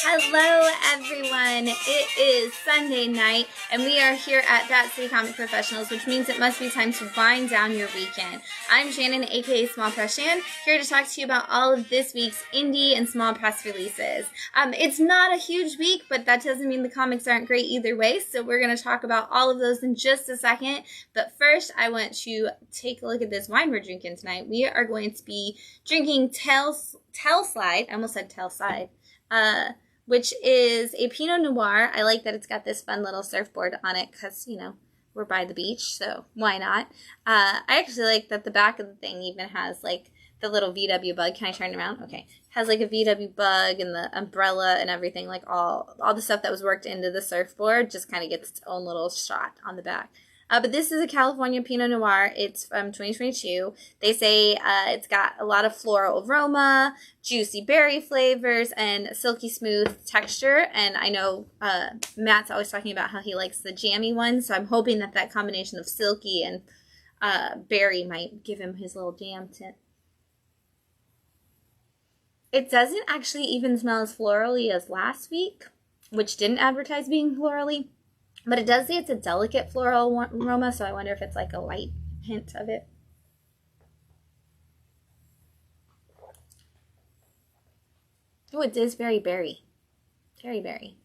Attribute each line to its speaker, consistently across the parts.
Speaker 1: Hello everyone, it is Sunday night and we are here at Bat City Comic Professionals, which means it must be time to wind down your weekend. I'm Shannon, aka Small Press Shann, here to talk to you about all of this week's indie and small press releases. It's not a huge week, but that doesn't mean the comics aren't great either way, so we're going to talk about all of those in just a second. But first, I want to take a look at this wine we're drinking tonight. We are going to be drinking Tailslide, I almost said Tailslide, which is a Pinot Noir. I like that it's got this fun little surfboard on it because, you know, we're by the beach, so why not? I actually like that the back of the thing even has, like, the little VW bug. Can I turn it around? Okay. Has, like, a VW bug and the umbrella and everything, like, all the stuff that was worked into the surfboard just kind of gets its own little shot on the back. But this is a California Pinot Noir. It's from 2022. They say it's got a lot of floral aroma, juicy berry flavors, and silky smooth texture. And I know Matt's always talking about how he likes the jammy one, so I'm hoping that that combination of silky and berry might give him his little jam tip. It doesn't actually even smell as florally as last week, which didn't advertise being florally. But it does say it's a delicate floral aroma, so I wonder if it's like a light hint of it. Oh, it is very berry. Very berry.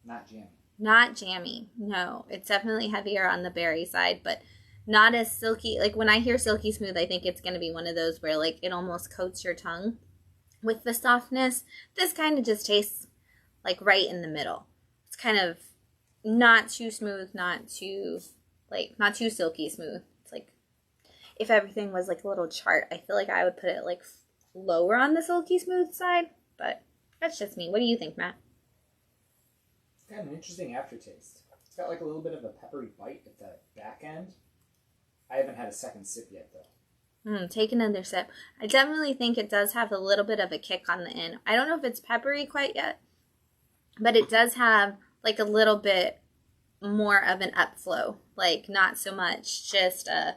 Speaker 2: Not jammy.
Speaker 1: Not jammy. No, it's definitely heavier on the berry side, but not as silky. Like when I hear silky smooth, I think it's going to be one of those where like it almost coats your tongue with the softness. This kind of just tastes like right in the middle. It's kind of not too smooth, not too silky smooth. It's like if everything was like a little chart, I feel like I would put it like lower on the silky smooth side, but that's just me. What do you think, Matt?
Speaker 2: It's got an interesting aftertaste. It's got like a little bit of a peppery bite at the back end. I haven't had a second sip yet though.
Speaker 1: Take another sip. I definitely think it does have a little bit of a kick on the end. I don't know if it's peppery quite yet, but it does have like a little bit more of an upflow, like not so much just a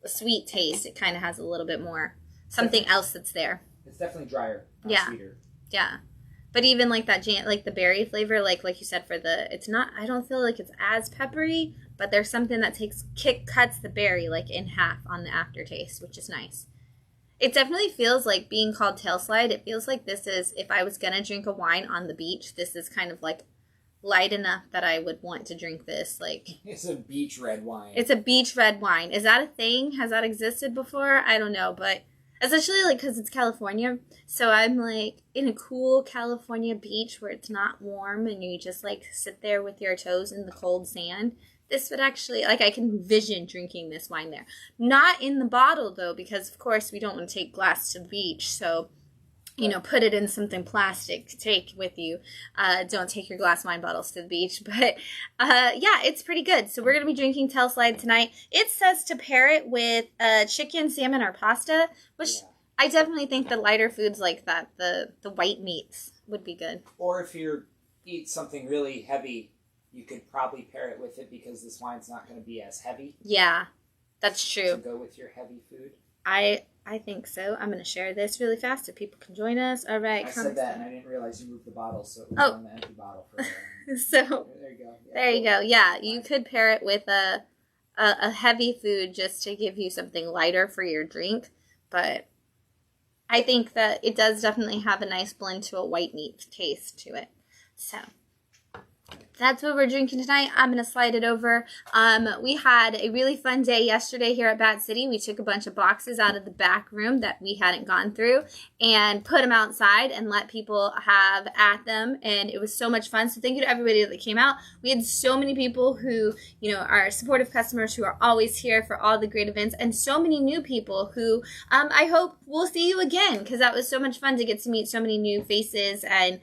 Speaker 1: sweet taste. It kind of has a little bit more something else that's there.
Speaker 2: It's definitely drier, not sweeter.
Speaker 1: Yeah. But even like that like the berry flavor, like you said, it's not, I don't feel like it's as peppery, but there's something that cuts the berry like in half on the aftertaste, which is nice. It definitely feels like being called Tailslide. It feels like this is, if I was gonna drink a wine on the beach, this is kind of like light enough that I would want to drink this. Like
Speaker 2: it's a beach red wine.
Speaker 1: It's a beach red wine. Is that a thing? Has that existed before? I don't know, but especially like because it's California, so I'm like in a cool California beach where it's not warm and you just like sit there with your toes in the cold sand. This would actually, like, I can envision drinking this wine there. Not in the bottle though, because of course we don't want to take glass to the beach, so you know, put it in something plastic to take with you. Don't take your glass wine bottles to the beach. But, yeah, it's pretty good. So we're going to be drinking Tailslide tonight. It says to pair it with chicken, salmon, or pasta, which I definitely think the lighter foods like that, the white meats, would be good.
Speaker 2: Or if you eat something really heavy, you could probably pair it with it because this wine's not going to be as heavy.
Speaker 1: Yeah, that's true.
Speaker 2: To go with your heavy food.
Speaker 1: I think so. I'm going to share this really fast so people can join us. All right.
Speaker 2: I said that and I didn't realize you moved the bottle, so it was on the empty bottle.
Speaker 1: So
Speaker 2: there you go. Yeah,
Speaker 1: there you go. Yeah, you could pair it with a heavy food just to give you something lighter for your drink. But I think that it does definitely have a nice blend to a white meat taste to it. So that's what we're drinking tonight. I'm going to slide it over. We had a really fun day yesterday here at Bat City. We took a bunch of boxes out of the back room that we hadn't gone through and put them outside and let people have at them. And it was so much fun. So thank you to everybody that came out. We had so many people who, you know, are supportive customers who are always here for all the great events, and so many new people who I hope we'll see you again, because that was so much fun to get to meet so many new faces and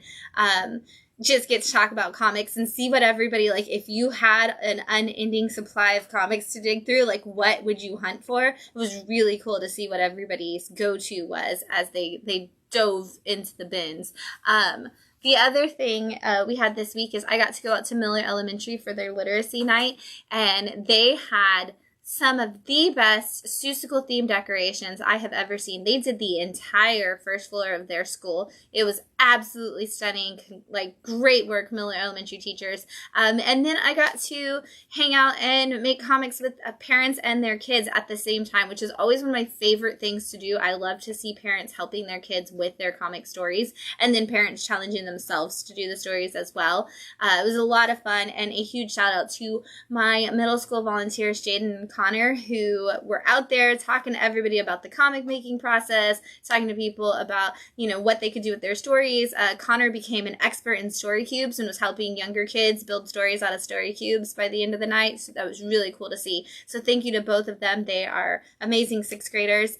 Speaker 1: just get to talk about comics and see what everybody, like, if you had an unending supply of comics to dig through, like, what would you hunt for? It was really cool to see what everybody's go-to was as they dove into the bins. The other thing we had this week is I got to go out to Miller Elementary for their literacy night, and they had some of the best Seussical themed decorations I have ever seen. They did the entire first floor of their school. It was absolutely stunning, like great work, Miller Elementary teachers. And then I got to hang out and make comics with parents and their kids at the same time, which is always one of my favorite things to do. I love to see parents helping their kids with their comic stories, and then parents challenging themselves to do the stories as well. It was a lot of fun, and a huge shout out to my middle school volunteers, Jaden and Connor, who were out there talking to everybody about the comic making process, talking to people about, what they could do with their stories. Connor became an expert in story cubes and was helping younger kids build stories out of story cubes by the end of the night. So that was really cool to see. So thank you to both of them. They are amazing 6th graders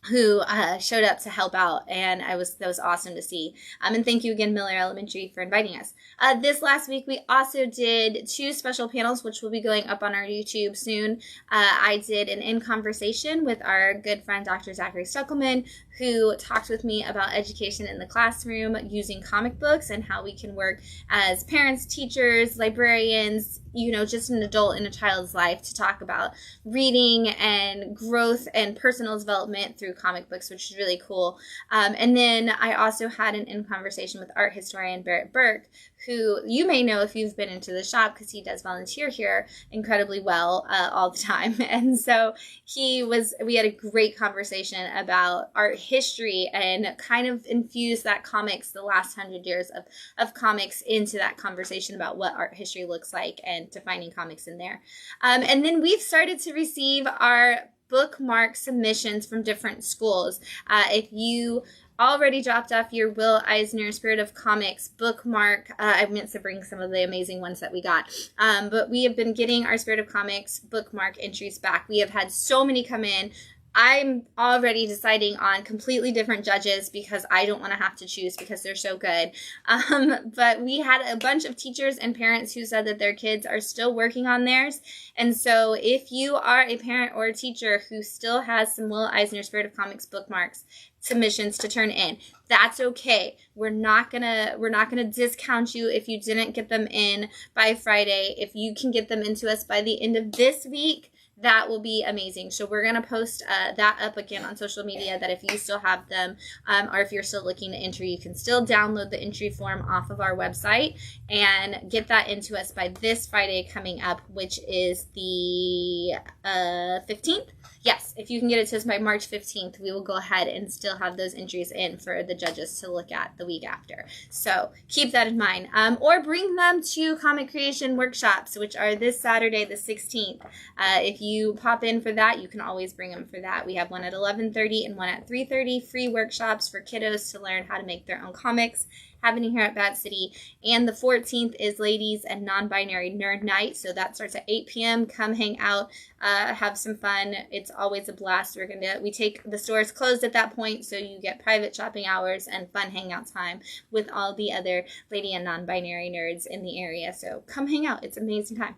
Speaker 1: who showed up to help out, and that was awesome to see. And thank you again, Miller Elementary, for inviting us. This last week, we also did 2 special panels, which will be going up on our YouTube soon. I did an in conversation with our good friend, Dr. Zachary Stuckelman, who talked with me about education in the classroom using comic books and how we can work as parents, teachers, librarians, just an adult in a child's life to talk about reading and growth and personal development through comic books, which is really cool. And then I also had an in conversation with art historian Barrett Burke, who you may know if you've been into the shop because he does volunteer here incredibly well all the time. And so we had a great conversation about art history and kind of infused that the last 100 years of comics into that conversation about what art history looks like and defining comics in there. And then we've started to receive our bookmark submissions from different schools. If you already dropped off your Will Eisner Spirit of Comics bookmark, I meant to bring some of the amazing ones that we got, but we have been getting our Spirit of Comics bookmark entries back. We have had so many come in. I'm already deciding on completely different judges because I don't want to have to choose because they're so good. But we had a bunch of teachers and parents who said that their kids are still working on theirs. And so if you are a parent or a teacher who still has some Will Eisner Spirit of Comics bookmarks submissions to turn in, that's okay. We're not gonna discount you if you didn't get them in by Friday. If you can get them into us by the end of this week, that will be amazing. So we're going to post that up again on social media, that if you still have them or if you're still looking to enter, you can still download the entry form off of our website and get that into us by this Friday coming up, which is the 15th. Yes, if you can get it to us by March 15th, we will go ahead and still have those entries in for the judges to look at the week after. So keep that in mind. Or bring them to Comic Creation Workshops, which are this Saturday, the 16th. If you pop in for that, you can always bring them for that. We have one at 11:30 and one at 3:30, free workshops for kiddos to learn how to make their own comics, happening here at Bat City. And the 14th is Ladies and Non-Binary Nerd Night. So that starts at 8 p.m. Come hang out, have some fun. It's always a blast. We take the stores closed at that point, so you get private shopping hours and fun hangout time with all the other lady and non-binary nerds in the area. So come hang out. It's an amazing time.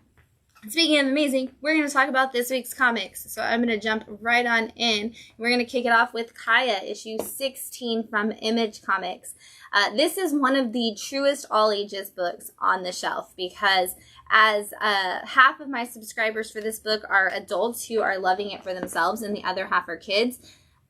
Speaker 1: Speaking of amazing, we're going to talk about this week's comics. So I'm going to jump right on in. We're going to kick it off with Kaya, issue 16 from Image Comics. This is one of the truest all-ages books on the shelf because as half of my subscribers for this book are adults who are loving it for themselves and the other half are kids,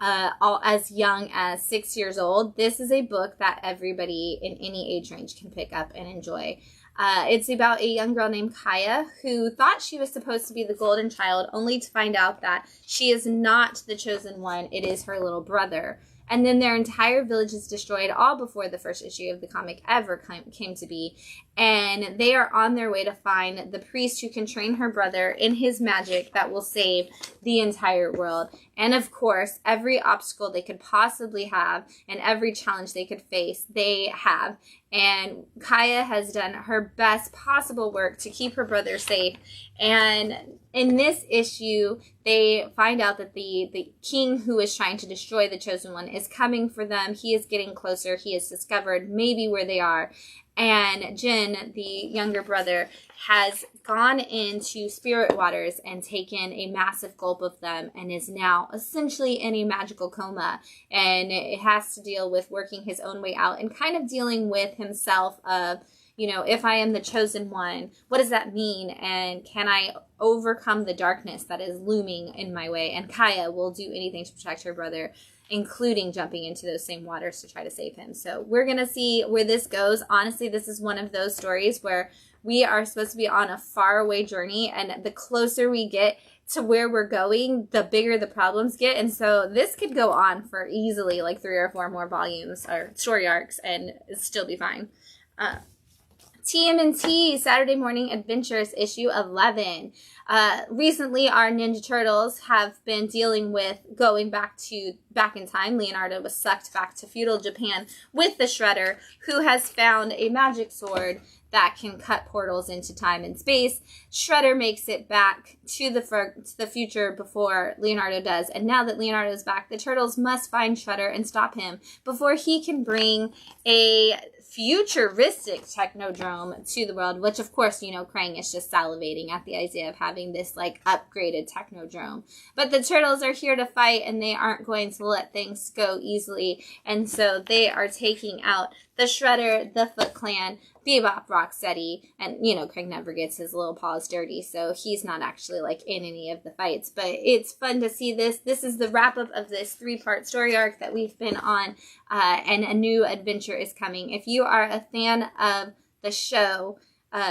Speaker 1: all as young as 6 years old. This is a book that everybody in any age range can pick up and enjoy. It's about a young girl named Kaya who thought she was supposed to be the golden child, only to find out that she is not the chosen one. It is her little brother. And then their entire village is destroyed all before the first issue of the comic ever came to be. And they are on their way to find the priest who can train her brother in his magic that will save the entire world. And of course, every obstacle they could possibly have and every challenge they could face, they have. And Kaya has done her best possible work to keep her brother safe. And in this issue, they find out that the king who is trying to destroy the chosen one is coming for them. He is getting closer. He has discovered maybe where they are. And Jin, the younger brother, has gone into spirit waters and taken a massive gulp of them and is now essentially in a magical coma. And it has to deal with working his own way out and kind of dealing with himself of, you know, if I am the chosen one, what does that mean? And can I overcome the darkness that is looming in my way? And Kaya will do anything to protect her brother, including jumping into those same waters to try to save him. So we're going to see where this goes. Honestly, this is one of those stories where we are supposed to be on a faraway journey, and the closer we get to where we're going, the bigger the problems get. And so this could go on for easily like 3 or 4 more volumes or story arcs and still be fine. TMNT, Saturday Morning Adventures, issue 11. Recently, our Ninja Turtles have been dealing with going back in time. Leonardo was sucked back to feudal Japan with the Shredder, who has found a magic sword that can cut portals into time and space. Shredder makes it back to the future before Leonardo does. And now that Leonardo's back, the Turtles must find Shredder and stop him before he can bring a futuristic technodrome to the world, which of course, you know, Krang is just salivating at the idea of having this like upgraded technodrome. But the Turtles are here to fight, and they aren't going to let things go easily. And so they are taking out the Shredder, the Foot Clan, Bebop, Rocksteady, and, you know, Krang never gets his little paws dirty, so he's not actually, like, in any of the fights. But it's fun to see this. This is the wrap-up of this 3-part story arc that we've been on, and a new adventure is coming. If you are a fan of the show,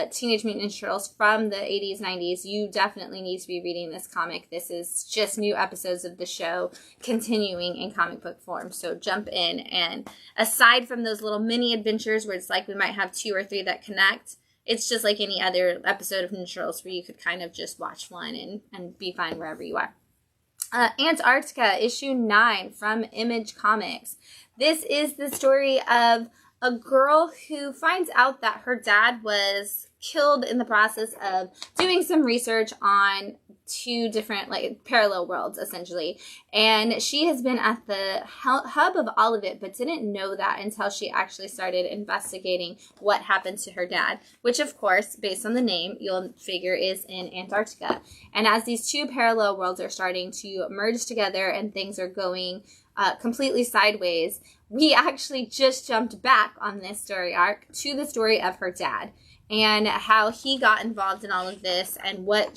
Speaker 1: Teenage Mutant Ninja Turtles from the 80s, 90s, you definitely need to be reading this comic. This is just new episodes of the show continuing in comic book form. So jump in, and aside from those little mini adventures where it's like we might have 2 or 3 that connect, it's just like any other episode of Ninja Turtles where you could kind of just watch one and be fine wherever you are. Antarctica, issue 9 from Image Comics. This is the story of a girl who finds out that her dad was killed in the process of doing some research on 2 different like parallel worlds, essentially. And she has been at the hub of all of it, but didn't know that until she actually started investigating what happened to her dad, which of course, based on the name, you'll figure is in Antarctica. And as these 2 parallel worlds are starting to merge together and things are going completely sideways, we actually just jumped back on this story arc to the story of her dad and how he got involved in all of this, and what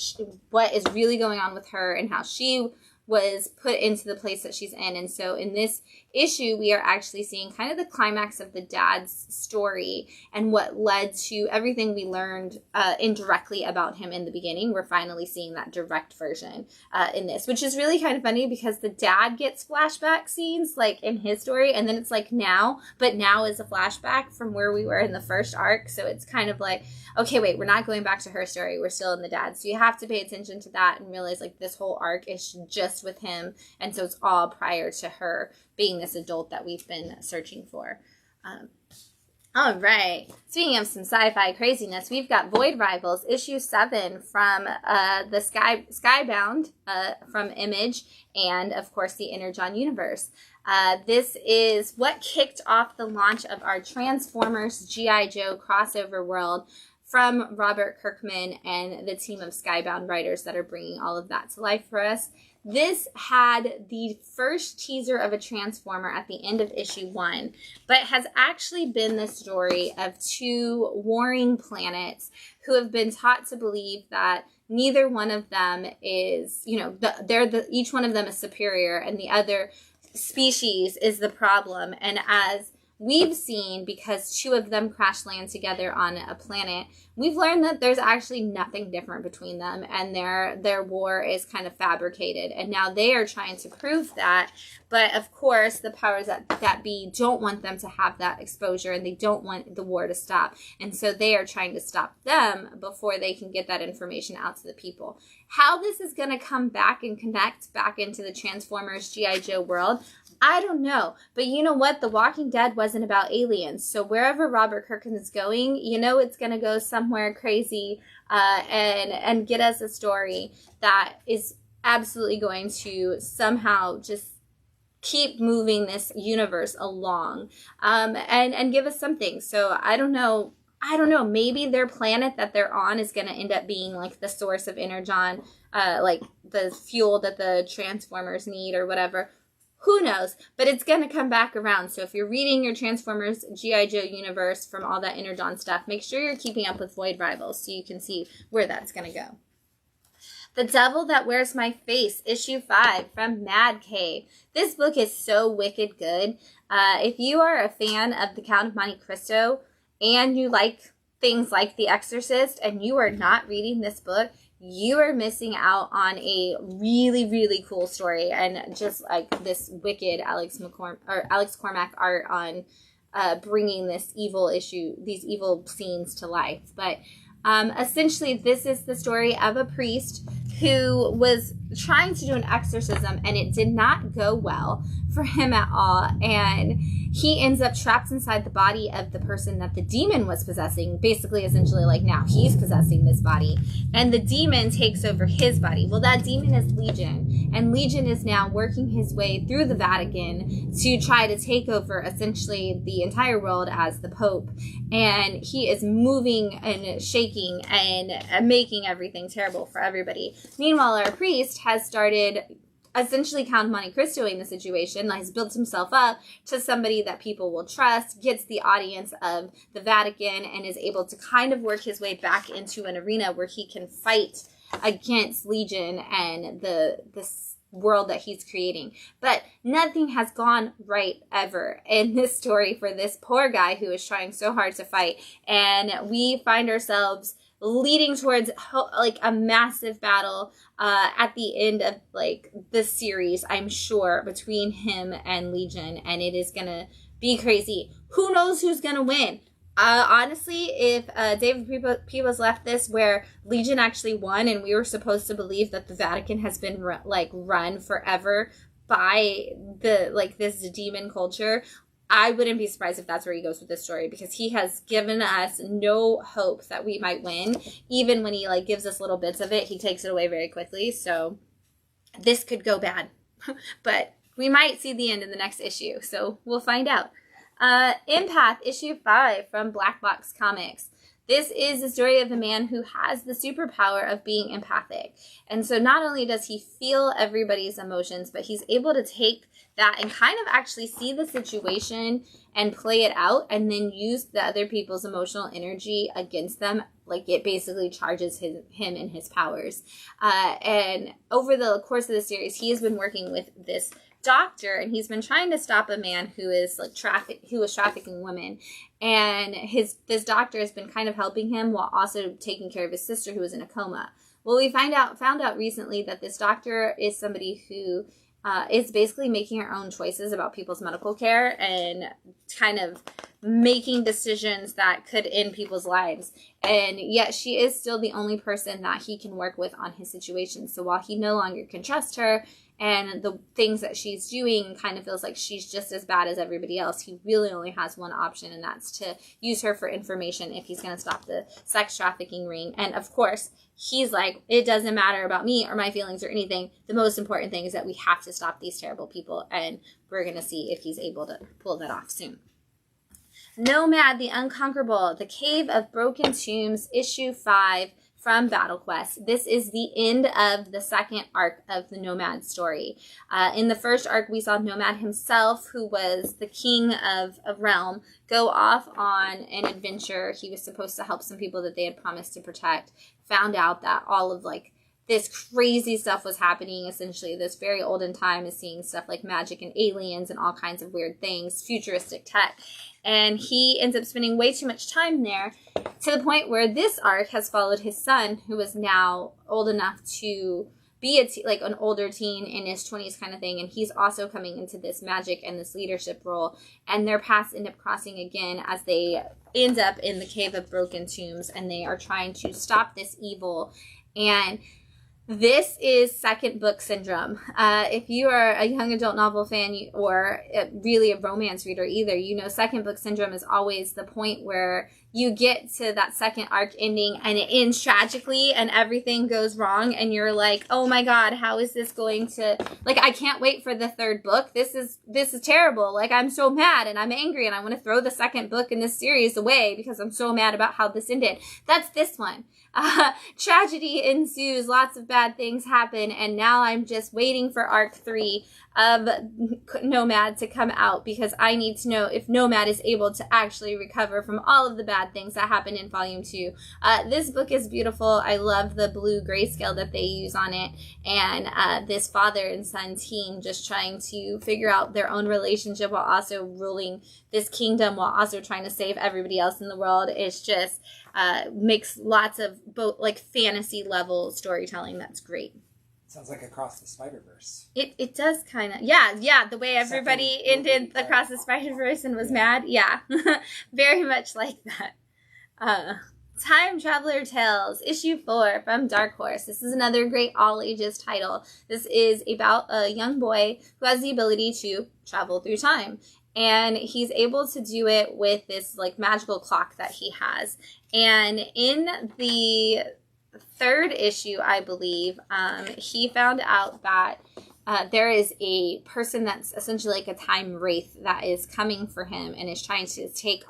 Speaker 1: is really going on with her, and how she was put into the place that she's in. And so in this issue, we are actually seeing kind of the climax of the dad's story and what led to everything we learned indirectly about him in the beginning. We're finally seeing that direct version in this, which is really kind of funny because the dad gets flashback scenes like in his story, and then it's like now, but now is a flashback from where we were in the first arc. So it's kind of like, okay, wait, we're not going back to her story. We're still in the dad. So you have to pay attention to that and realize like this whole arc is just with him. And so it's all prior to her being this adult that we've been searching for. All right. Speaking of some sci-fi craziness, we've got Void Rivals, issue 7 from the Skybound from Image, and of course the Energon universe. This is what kicked off the launch of our Transformers G.I. Joe crossover world from Robert Kirkman and the team of Skybound writers that are bringing all of that to life for us. This had the first teaser of a Transformer at the end of issue 1, but has actually been the story of 2 warring planets who have been taught to believe that neither one of them is, you know, each one of them is superior and the other species is the problem. And as we've seen, because 2 of them crash land together on a planet, we've learned that there's actually nothing different between them, and their war is kind of fabricated. And now they are trying to prove that, but of course the powers that be don't want them to have that exposure, and they don't want the war to stop. And so they are trying to stop them before they can get that information out to the people. How this is going to come back and connect back into the Transformers G.I. Joe world, I don't know. But you know what? The Walking Dead wasn't about aliens. So wherever Robert Kirkman is going, you know it's going to go somewhere crazy and get us a story that is absolutely going to somehow just keep moving this universe along and give us something. So I don't know I don't know, maybe their planet that they're on is going to end up being like the source of energon, like the fuel that the Transformers need or whatever. Who knows? But it's going to come back around. So if you're reading your Transformers G.I. Joe universe from all that energon stuff, make sure you're keeping up with Void Rivals so you can see where that's going to go. The Devil That Wears My Face, issue 5 from Mad Cave. This book is so wicked good. If you are a fan of The Count of Monte Cristo and you like things like The Exorcist and you are not reading this book, you are missing out on a really, really cool story and just like this wicked Alex Cormack art on bringing these evil scenes to life. But essentially, this is the story of a priest who was trying to do an exorcism and it did not go well for him at all. And he ends up trapped inside the body of the person that the demon was possessing, basically, essentially, like now he's possessing this body. And the demon takes over his body. Well, that demon is Legion. And Legion is now working his way through the Vatican to try to take over, essentially, the entire world as the Pope. And he is moving and shaking and making everything terrible for everybody. Meanwhile, our priest has started essentially Count of Monte Cristo-ing the situation, has built himself up to somebody that people will trust, gets the audience of the Vatican, and is able to kind of work his way back into an arena where he can fight against Legion and this world that he's creating. But nothing has gone right ever in this story for this poor guy who is trying so hard to fight. And we find ourselves leading towards like a massive battle at the end of like this series, I'm sure, between him and Legion, and it is gonna be crazy. Who knows who's gonna win? Honestly, if David Pivos left this where Legion actually won and we were supposed to believe that the Vatican has been run forever by this demon culture, I wouldn't be surprised if that's where he goes with this story, because he has given us no hope that we might win. Even when he gives us little bits of it, he takes it away very quickly. So this could go bad, but we might see the end in the next issue. So we'll find out. Empath, issue 5 from Black Box Comics. This is the story of a man who has the superpower of being empathic. And so not only does he feel everybody's emotions, but he's able to take that and kind of actually see the situation and play it out and then use the other people's emotional energy against them. Like it basically charges him and his powers. And over the course of the series, he has been working with this doctor, and he's been trying to stop a man who is trafficking women, and this doctor has been kind of helping him while also taking care of his sister who was in a coma. Well, we found out recently that this doctor is somebody who is basically making her own choices about people's medical care and kind of making decisions that could end people's lives. And yet she is still the only person that he can work with on his situation. So while he no longer can trust her and the things that she's doing kind of feels like she's just as bad as everybody else, he really only has one option, and that's to use her for information if he's going to stop the sex trafficking ring. And of course, he's like, it doesn't matter about me or my feelings or anything. The most important thing is that we have to stop these terrible people, and we're going to see if he's able to pull that off soon. Nomad the Unconquerable, The Cave of Broken Tombs, issue 5 from Battle Quest. This is the end of the second arc of the Nomad story. In the first arc, we saw Nomad himself, who was the king of a realm, go off on an adventure. He was supposed to help some people that they had promised to protect. Found out that all of this crazy stuff was happening. Essentially, this very olden time is seeing stuff like magic and aliens and all kinds of weird things, futuristic tech. And he ends up spending way too much time there, to the point where this arc has followed his son, who is now old enough to be an older teen in his 20s kind of thing. And he's also coming into this magic and this leadership role. And their paths end up crossing again as they end up in the Cave of Broken Tombs. And they are trying to stop this evil. And this is second book syndrome. If you are a young adult novel fan or really a romance reader either, you know second book syndrome is always the point where you get to that second arc ending and it ends tragically and everything goes wrong and you're like, oh my God, how is this going to, like, I can't wait for the third book. This is terrible. Like, I'm so mad and I'm angry and I want to throw the second book in this series away because I'm so mad about how this ended. That's this one. Tragedy ensues, lots of bad things happen, and now I'm just waiting for arc 3 of Nomad to come out because I need to know if Nomad is able to actually recover from all of the bad things that happened in volume 2. This book is beautiful. I love the blue grayscale that they use on it, and this father and son team just trying to figure out their own relationship while also ruling this kingdom while also trying to save everybody else in the world. It's just makes lots of both like fantasy level storytelling that's great.
Speaker 2: Sounds like Across the Spider-Verse.
Speaker 1: It does kind of, yeah, the way everybody ended Across the Spider-Verse and was mad, yeah, very much like that. Time Traveler Tales, issue 4 from Dark Horse. This is another great all-ages title. This is about a young boy who has the ability to travel through time. And he's able to do it with this like magical clock that he has. And in the third issue, I believe, he found out that there is a person that's essentially like a time wraith that is coming for him and is trying to take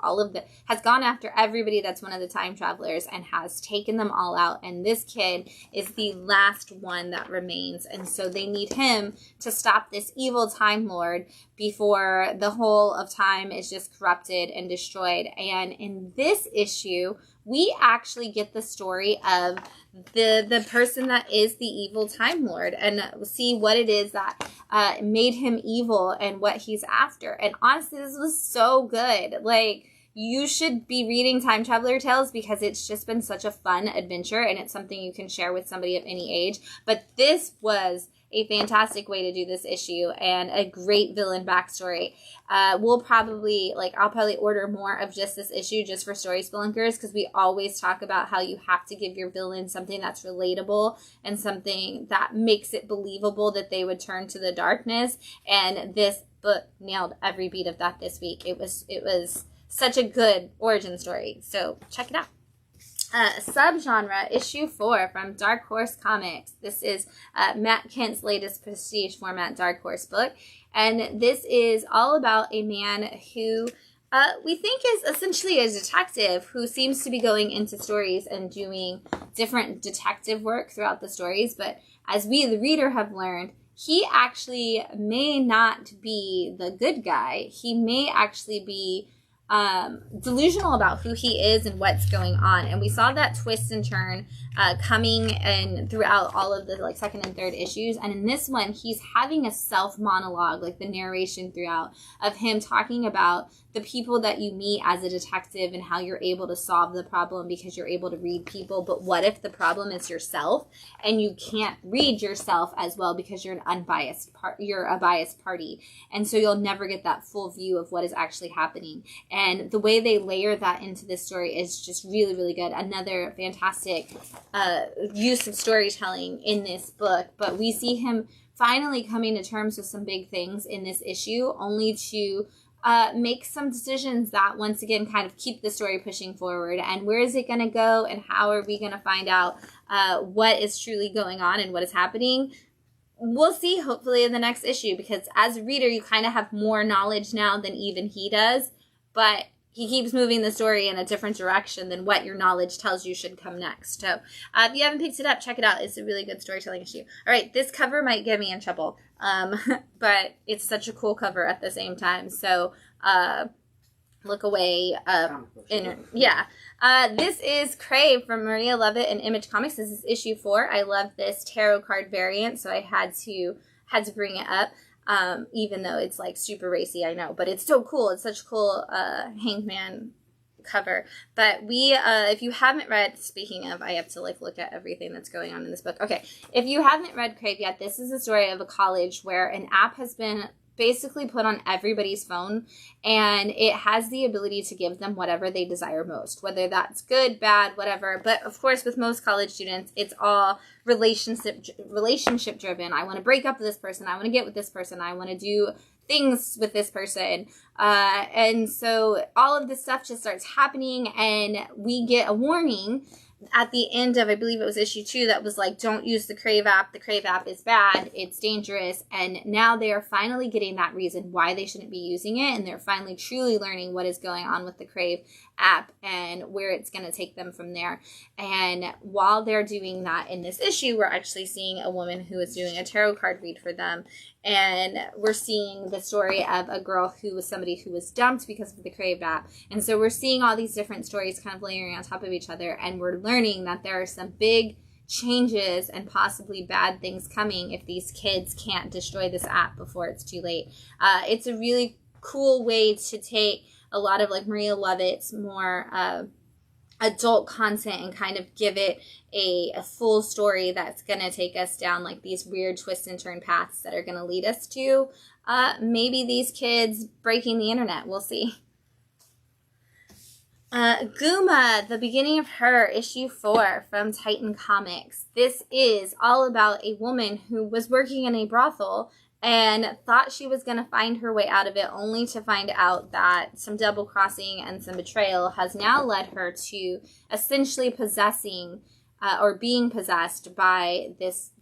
Speaker 1: has gone after everybody that's one of the time travelers and has taken them all out. And this kid is the last one that remains. And so they need him to stop this evil Time Lord before the whole of time is just corrupted and destroyed. And in this issue, we actually get the story of the person that is the evil Time Lord and see what it is that made him evil and what he's after. And honestly, this was so good. Like, you should be reading Time Traveler Tales because it's just been such a fun adventure and it's something you can share with somebody of any age. But this was a fantastic way to do this issue and a great villain backstory. I'll probably order more of just this issue just for story spelunkers because we always talk about how you have to give your villain something that's relatable and something that makes it believable that they would turn to the darkness. And this book nailed every beat of that this week. It was such a good origin story. So check it out. Subgenre, issue 4 from Dark Horse Comics. This is Matt Kent's latest prestige format Dark Horse book. And this is all about a man who we think is essentially a detective who seems to be going into stories and doing different detective work throughout the stories. But as we, the reader, have learned, he actually may not be the good guy. He may actually be delusional about who he is and what's going on. And we saw that twist and turn coming and throughout all of the like second and third issues. And in this one, he's having a self monologue, like the narration throughout of him talking about the people that you meet as a detective and how you're able to solve the problem because you're able to read people. But what if the problem is yourself and you can't read yourself as well because you're you're a biased party. And so you'll never get that full view of what is actually happening. And the way they layer that into this story is just really, really good. Another fantastic use of storytelling in this book. But we see him finally coming to terms with some big things in this issue, only to make some decisions that once again kind of keep the story pushing forward. And where is it going to go and how are we going to find out what is truly going on and what is happening? We'll see hopefully in the next issue, because as a reader you kind of have more knowledge now than even he does, but he keeps moving the story in a different direction than what your knowledge tells you should come next. So if you haven't picked it up, check it out. It's a really good storytelling issue. All right, this cover might get me in trouble, but it's such a cool cover at the same time. So look away. This is Crave from Maria Lovett and Image Comics. This is issue 4. I love this tarot card variant, so I had to bring it up. Even though it's like super racy, I know, but it's so cool. It's such a cool Hangman cover. But if you haven't read, speaking of, I have to like look at everything that's going on in this book. Okay, if you haven't read Crave yet, this is a story of a college where an app has been basically put on everybody's phone, and it has the ability to give them whatever they desire most, whether that's good, bad, whatever. But of course, with most college students, it's all relationship driven. I want to break up with this person. I want to get with this person. I want to do things with this person. And so all of this stuff just starts happening, and we get a warning at the end of, I believe it was issue 2, that was like, don't use the Crave app. The Crave app is bad. It's dangerous. And now they are finally getting that reason why they shouldn't be using it. And they're finally truly learning what is going on with the Crave app and where it's going to take them from there. And while they're doing that in this issue, we're actually seeing a woman who is doing a tarot card read for them. And we're seeing the story of a girl who was somebody who was dumped because of the Crave app. And so we're seeing all these different stories kind of layering on top of each other. And we're learning that there are some big changes and possibly bad things coming if these kids can't destroy this app before it's too late. It's a really cool way to take a lot of like Maria Lovett's more adult content and kind of give it a full story that's going to take us down like these weird twist and turn paths that are going to lead us to maybe these kids breaking the internet. We'll see. Guma, the beginning of her, issue 4 from Titan Comics. This is all about a woman who was working in a brothel and thought she was going to find her way out of it, only to find out that some double crossing and some betrayal has now led her to essentially possessing or being possessed by this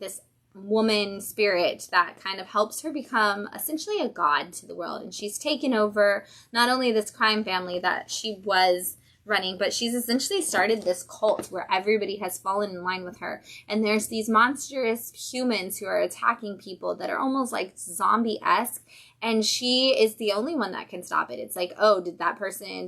Speaker 1: woman spirit that kind of helps her become essentially a god to the world. And she's taken over not only this crime family that she was running, but she's essentially started this cult where everybody has fallen in line with her. And there's these monstrous humans who are attacking people that are almost like zombie-esque. And she is the only one that can stop it. It's like, oh, did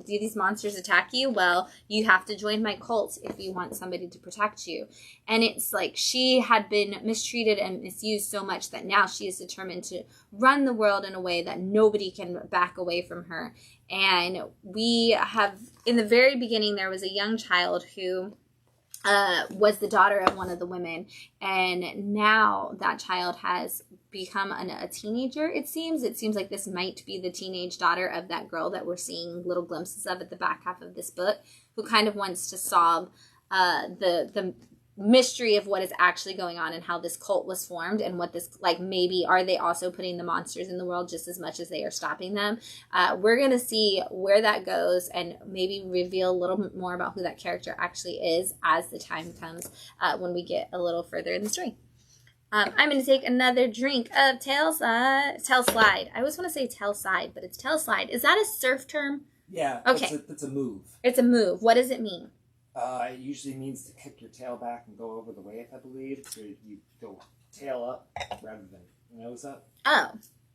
Speaker 1: these monsters attack you? Well, you have to join my cult if you want somebody to protect you. And it's like she had been mistreated and misused so much that now she is determined to run the world in a way that nobody can back away from her. And we have, in the very beginning, there was a young child who was the daughter of one of the women. And now that child has become a teenager, it seems. It seems like this might be the teenage daughter of that girl that we're seeing little glimpses of at the back half of this book, who kind of wants to solve the mystery of what is actually going on and how this cult was formed and what this, like, maybe are they also putting the monsters in the world just as much as they are stopping them. We're going to see where that goes and maybe reveal a little bit more about who that character actually is as the time comes when we get a little further in the story. I'm going to take another drink of Tailslide. I always want to say Tailside, but it's Tailslide. Is that a surf term?
Speaker 2: Yeah.
Speaker 1: Okay.
Speaker 2: It's a move.
Speaker 1: It's a move. What does it mean?
Speaker 2: It usually means to kick your tail back and go over the wave, I believe. So you go tail up rather than nose up. Oh,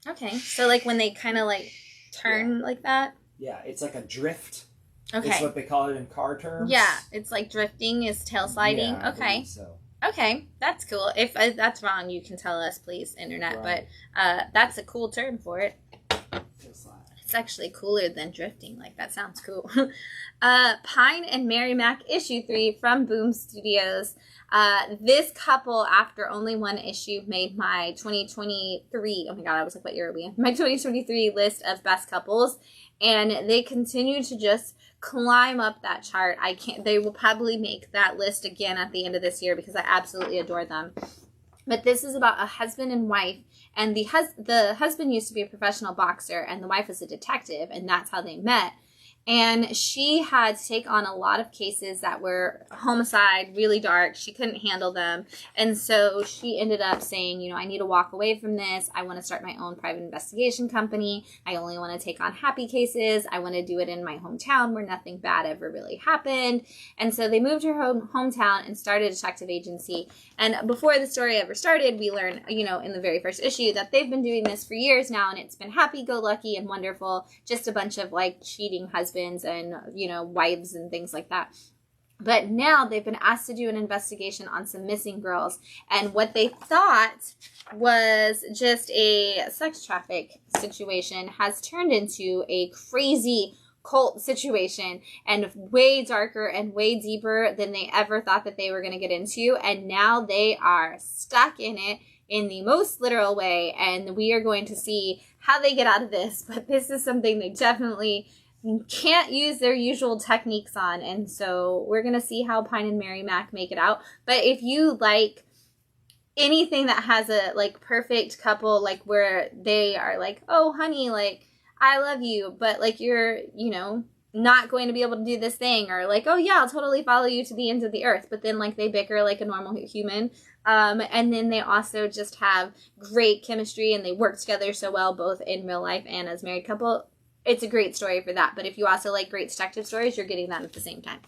Speaker 2: okay. So like when they kind of like turn like that? Yeah, it's like a drift. Okay. It's what they call it in car terms. Yeah, it's like drifting is tail sliding. Yeah, okay. So. Okay, that's cool. If that's wrong, you can tell us, please, internet. Right. But that's a cool term for it. It's actually cooler than drifting. Like, that sounds cool. Pine and Mary Mac issue 3 from Boom Studios. This couple, after only one issue, made my 2023, oh my god, I was like, what year are we in? My 2023 list of best couples. And they continue to just climb up that chart. They will probably make that list again at the end of this year because I absolutely adore them. But this is about a husband and wife, and the husband used to be a professional boxer, and the wife was a detective, and that's how they met. And she had to take on a lot of cases that were homicide, really dark. She couldn't handle them. And so she ended up saying, you know, I need to walk away from this. I want to start my own private investigation company. I only want to take on happy cases. I want to do it in my hometown where nothing bad ever really happened. And so they moved to her hometown and started a detective agency. And before the story ever started, we learned, you know, in the very first issue that they've been doing this for years now, and it's been happy-go-lucky and wonderful. Just a bunch of, like, cheating husbands and, you know, wives and things like that. But now they've been asked to do an investigation on some missing girls. And what they thought was just a sex traffic situation has turned into a crazy cult situation, and way darker and way deeper than they ever thought that they were going to get into. And now they are stuck in it in the most literal way. And we are going to see how they get out of this. But this is something they definitely can't use their usual techniques on, and so we're gonna see how Pine and Mary Mac make it out. But if you like
Speaker 1: anything that has a like perfect couple, like where they are like, oh honey, like I love you, but like you're, you know, not going to be able to do this thing, or like, oh yeah, I'll totally follow you to the ends of the earth, but then like they bicker like a normal human. And then they also just have great chemistry and they work together so well, both in real life and as married couple. It's a great story for that. But if you also like great detective stories, you're getting that at the same time.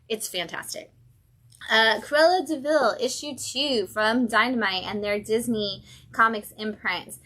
Speaker 1: It's fantastic. Cruella de Vil, issue 2 from Dynamite and their Disney Comics imprint.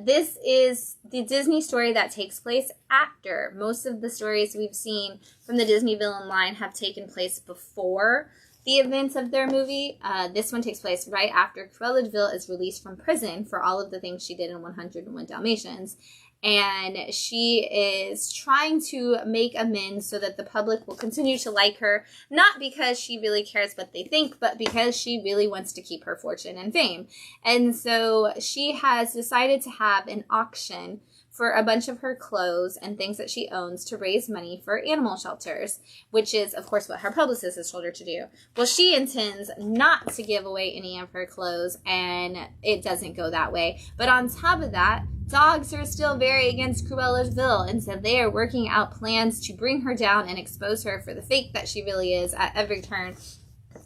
Speaker 1: This is the Disney story that takes place after. Most of the stories we've seen from the Disney villain line have taken place before the events of their movie. This one takes place right after Cruella de Vil is released from prison for all of the things she did in 101 Dalmatians. And she is trying to make amends so that the public will continue to like her, not because she really cares what they think, but because she really wants to keep her fortune and fame. And so she has decided to have an auction for a bunch of her clothes and things that she owns to raise money for animal shelters, which is, of course, what her publicist has told her to do. Well, she intends not to give away any of her clothes, and it doesn't go that way. But on top of that, dogs are still very against Cruella de Vil, and so they are working out plans to bring her down and expose her for the fake that she really is at every turn.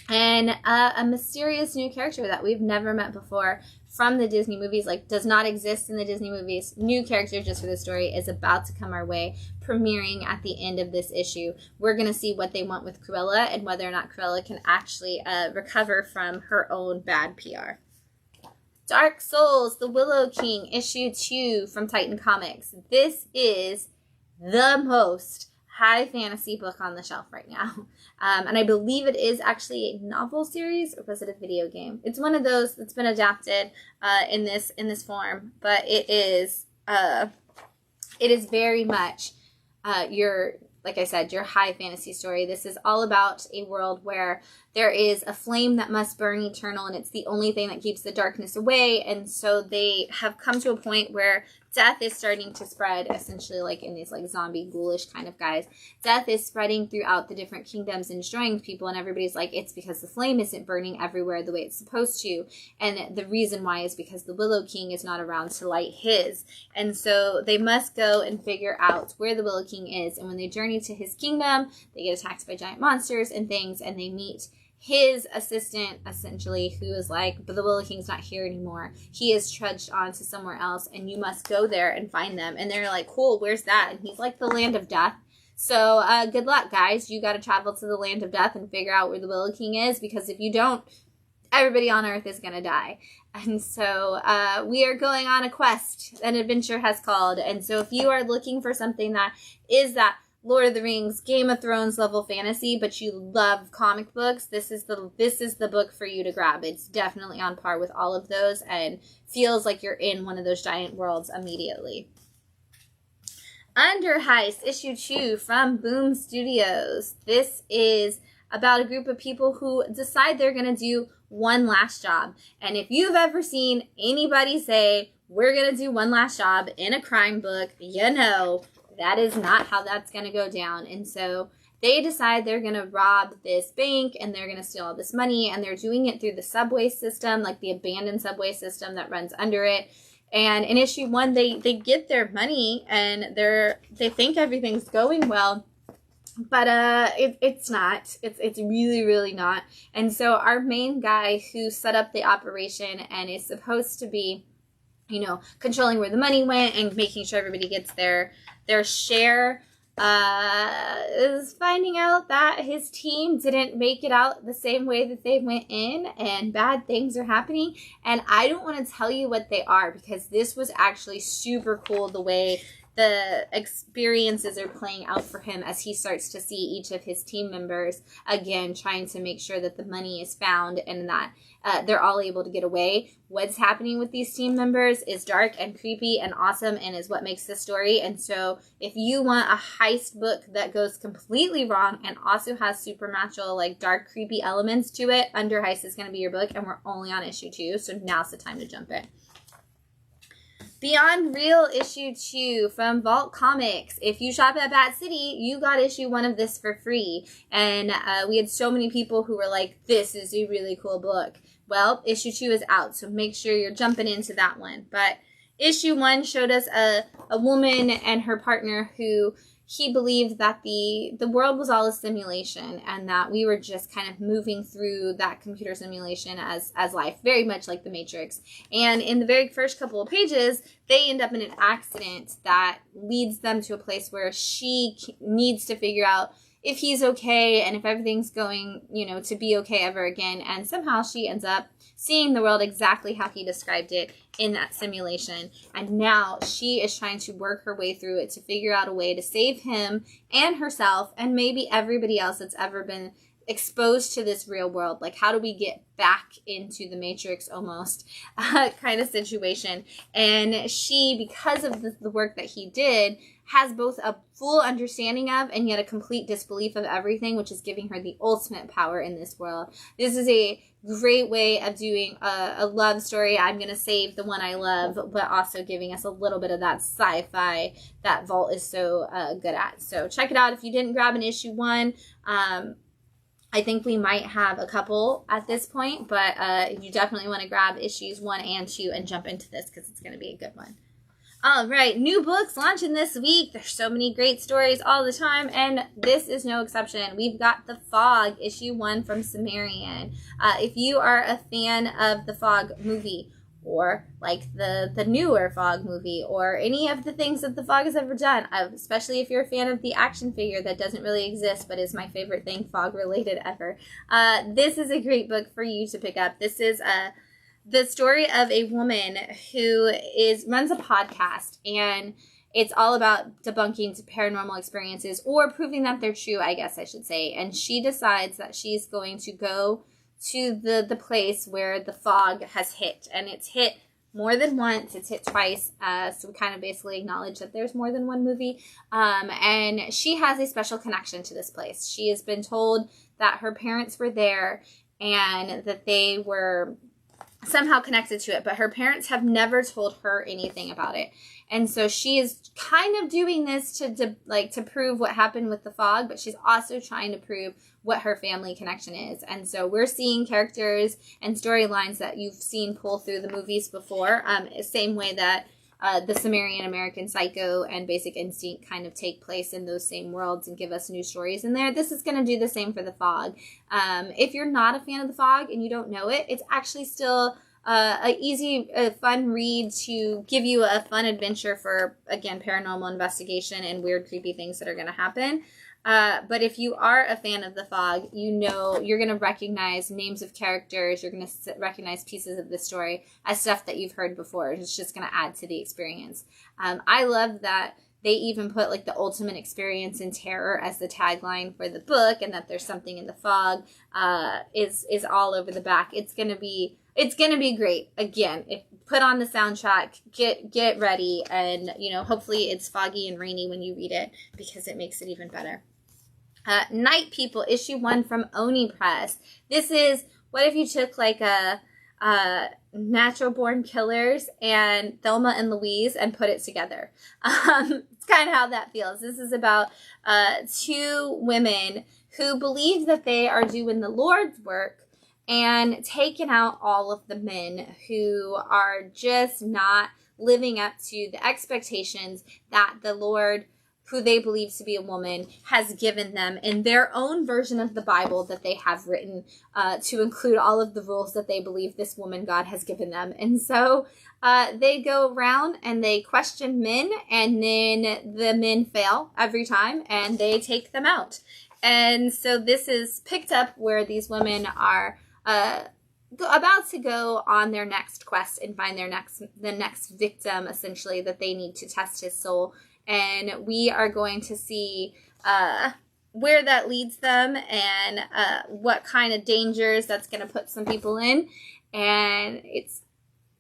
Speaker 1: And a mysterious new character that we've never met before from the Disney movies, like does not exist in the Disney movies, new character just for the story, is about to come our way, premiering at the end of this issue. We're going to see what they want with Cruella and whether or not Cruella can actually recover from her own bad PR. Dark Souls, The Willow King, issue 2 from Titan Comics. This is the most high fantasy book on the shelf right now. And I believe it is actually a novel series, or was it a video game? It's one of those that's been adapted in this form, but it is very much your, like I said, your high fantasy story. This is all about a world where there is a flame that must burn eternal, and it's the only thing that keeps the darkness away. And so they have come to a point where death is starting to spread, essentially like in these like zombie ghoulish kind of guys. Death is spreading throughout the different kingdoms and destroying people, and everybody's like, it's because the flame isn't burning everywhere the way it's supposed to. And the reason why is because the Willow King is not around to light his. And so they must go and figure out where the Willow King is. And when they journey to his kingdom, they get attacked by giant monsters and things, and they meet his assistant, essentially, who is like, but the Willow King's not here anymore. He is trudged on to somewhere else, and you must go there and find them. And they're like, cool, where's that? And he's like, the land of death. So good luck, guys. You got to travel to the land of death and figure out where the Willow King is, because if you don't, everybody on Earth is going to die. And so we are going on a quest. An adventure has called. And so if you are looking for something that is that Lord of the Rings, Game of Thrones level fantasy, but you love comic books, this is the book for you to grab. It's definitely on par with all of those and feels like you're in one of those giant worlds immediately. Under Heist, issue 2 from Boom Studios. This is about a group of people who decide they're going to do one last job. And if you've ever seen anybody say, we're going to do one last job in a crime book, you know that is not how that's going to go down. And so they decide they're going to rob this bank and they're going to steal all this money, and they're doing it through the subway system, like the abandoned subway system that runs under it. And in issue 1, they get their money and they think everything's going well, but it's not. It's really, really not. And so our main guy who set up the operation and is supposed to be, you know, controlling where the money went and making sure everybody gets their share, is finding out that his team didn't make it out the same way that they went in, and bad things are happening. And I don't want to tell you what they are, because this was actually super cool the way the experiences are playing out for him as he starts to see each of his team members, again, trying to make sure that the money is found and that they're all able to get away. What's happening with these team members is dark and creepy and awesome and is what makes the story. And so if you want a heist book that goes completely wrong and also has supernatural, like dark, creepy elements to it, Under Heist is going to be your book, and we're only on issue 2, so now's the time to jump in. Beyond Real issue 2 from Vault Comics. If you shop at Bat City, you got issue 1 of this for free. And we had so many people who were like, this is a really cool book. Well, issue 2 is out, so make sure you're jumping into that one. But issue 1 showed us a woman and her partner who he believed that the world was all a simulation and that we were just kind of moving through that computer simulation as life, very much like the Matrix. And in the very first couple of pages, they end up in an accident that leads them to a place where she needs to figure out if he's okay and if everything's going, to be okay ever again. And somehow she ends up seeing the world exactly how he described it in that simulation. And now she is trying to work her way through it to figure out a way to save him and herself and maybe everybody else that's ever been exposed to this real world. Like, how do we get back into the Matrix almost kind of situation? And she, because of the work that he did, has both a full understanding of and yet a complete disbelief of everything, which is giving her the ultimate power in this world. This is a great way of doing a love story. I'm going to save the one I love, but also giving us a little bit of that sci-fi that Vault is so good at. So check it out if you didn't grab an issue 1. I think we might have a couple at this point, but you definitely want to grab issues 1 and 2 and jump into this because it's going to be a good one. All right, new books launching this week. There's so many great stories all the time, and this is no exception. We've got The Fog, issue 1 from Sumerian. If you are a fan of the Fog movie, or like the newer Fog movie, or any of the things that the Fog has ever done, especially if you're a fan of the action figure that doesn't really exist but is my favorite thing Fog related ever, this is a great book for you to pick up. This is the story of a woman who runs a podcast, and it's all about debunking paranormal experiences or proving that they're true, I guess I should say. And she decides that she's going to go to the place where the fog has hit, and it's hit more than once. It's hit twice. So we kind of basically acknowledge that there's more than one movie. And she has a special connection to this place. She has been told that her parents were there and that they were somehow connected to it, but her parents have never told her anything about it. And so she is kind of doing this to prove what happened with the fog, but she's also trying to prove what her family connection is. And so we're seeing characters and storylines that you've seen pull through the movies before, same way that the Sumerian American Psycho and Basic Instinct kind of take place in those same worlds and give us new stories in there. This is going to do the same for The Fog. If you're not a fan of The Fog and you don't know it, it's actually still an easy, fun read to give you a fun adventure for, again, paranormal investigation and weird, creepy things that are going to happen. But if you are a fan of The Fog, you're going to recognize names of characters. You're going to recognize pieces of the story as stuff that you've heard before. It's just going to add to the experience. I love that they even put like the ultimate experience in terror as the tagline for the book, and that there's something in the fog is all over the back. It's going to be great. Again, put on the soundtrack, get ready, and hopefully it's foggy and rainy when you read it because it makes it even better. Night People, issue 1 from Oni Press. This is, what if you took like a Natural Born Killers and Thelma and Louise and put it together. It's kind of how that feels. This is about 2 women who believe that they are doing the Lord's work and taking out all of the men who are just not living up to the expectations that the Lord, who they believe to be a woman, has given them in their own version of the Bible that they have written to include all of the rules that they believe this woman God has given them. And so they go around and they question men, and then the men fail every time and they take them out. And so this is picked up where these women are about to go on their next quest and find the next victim, essentially, that they need to test his soul. And we are going to see where that leads them and what kind of dangers that's going to put some people in. And it's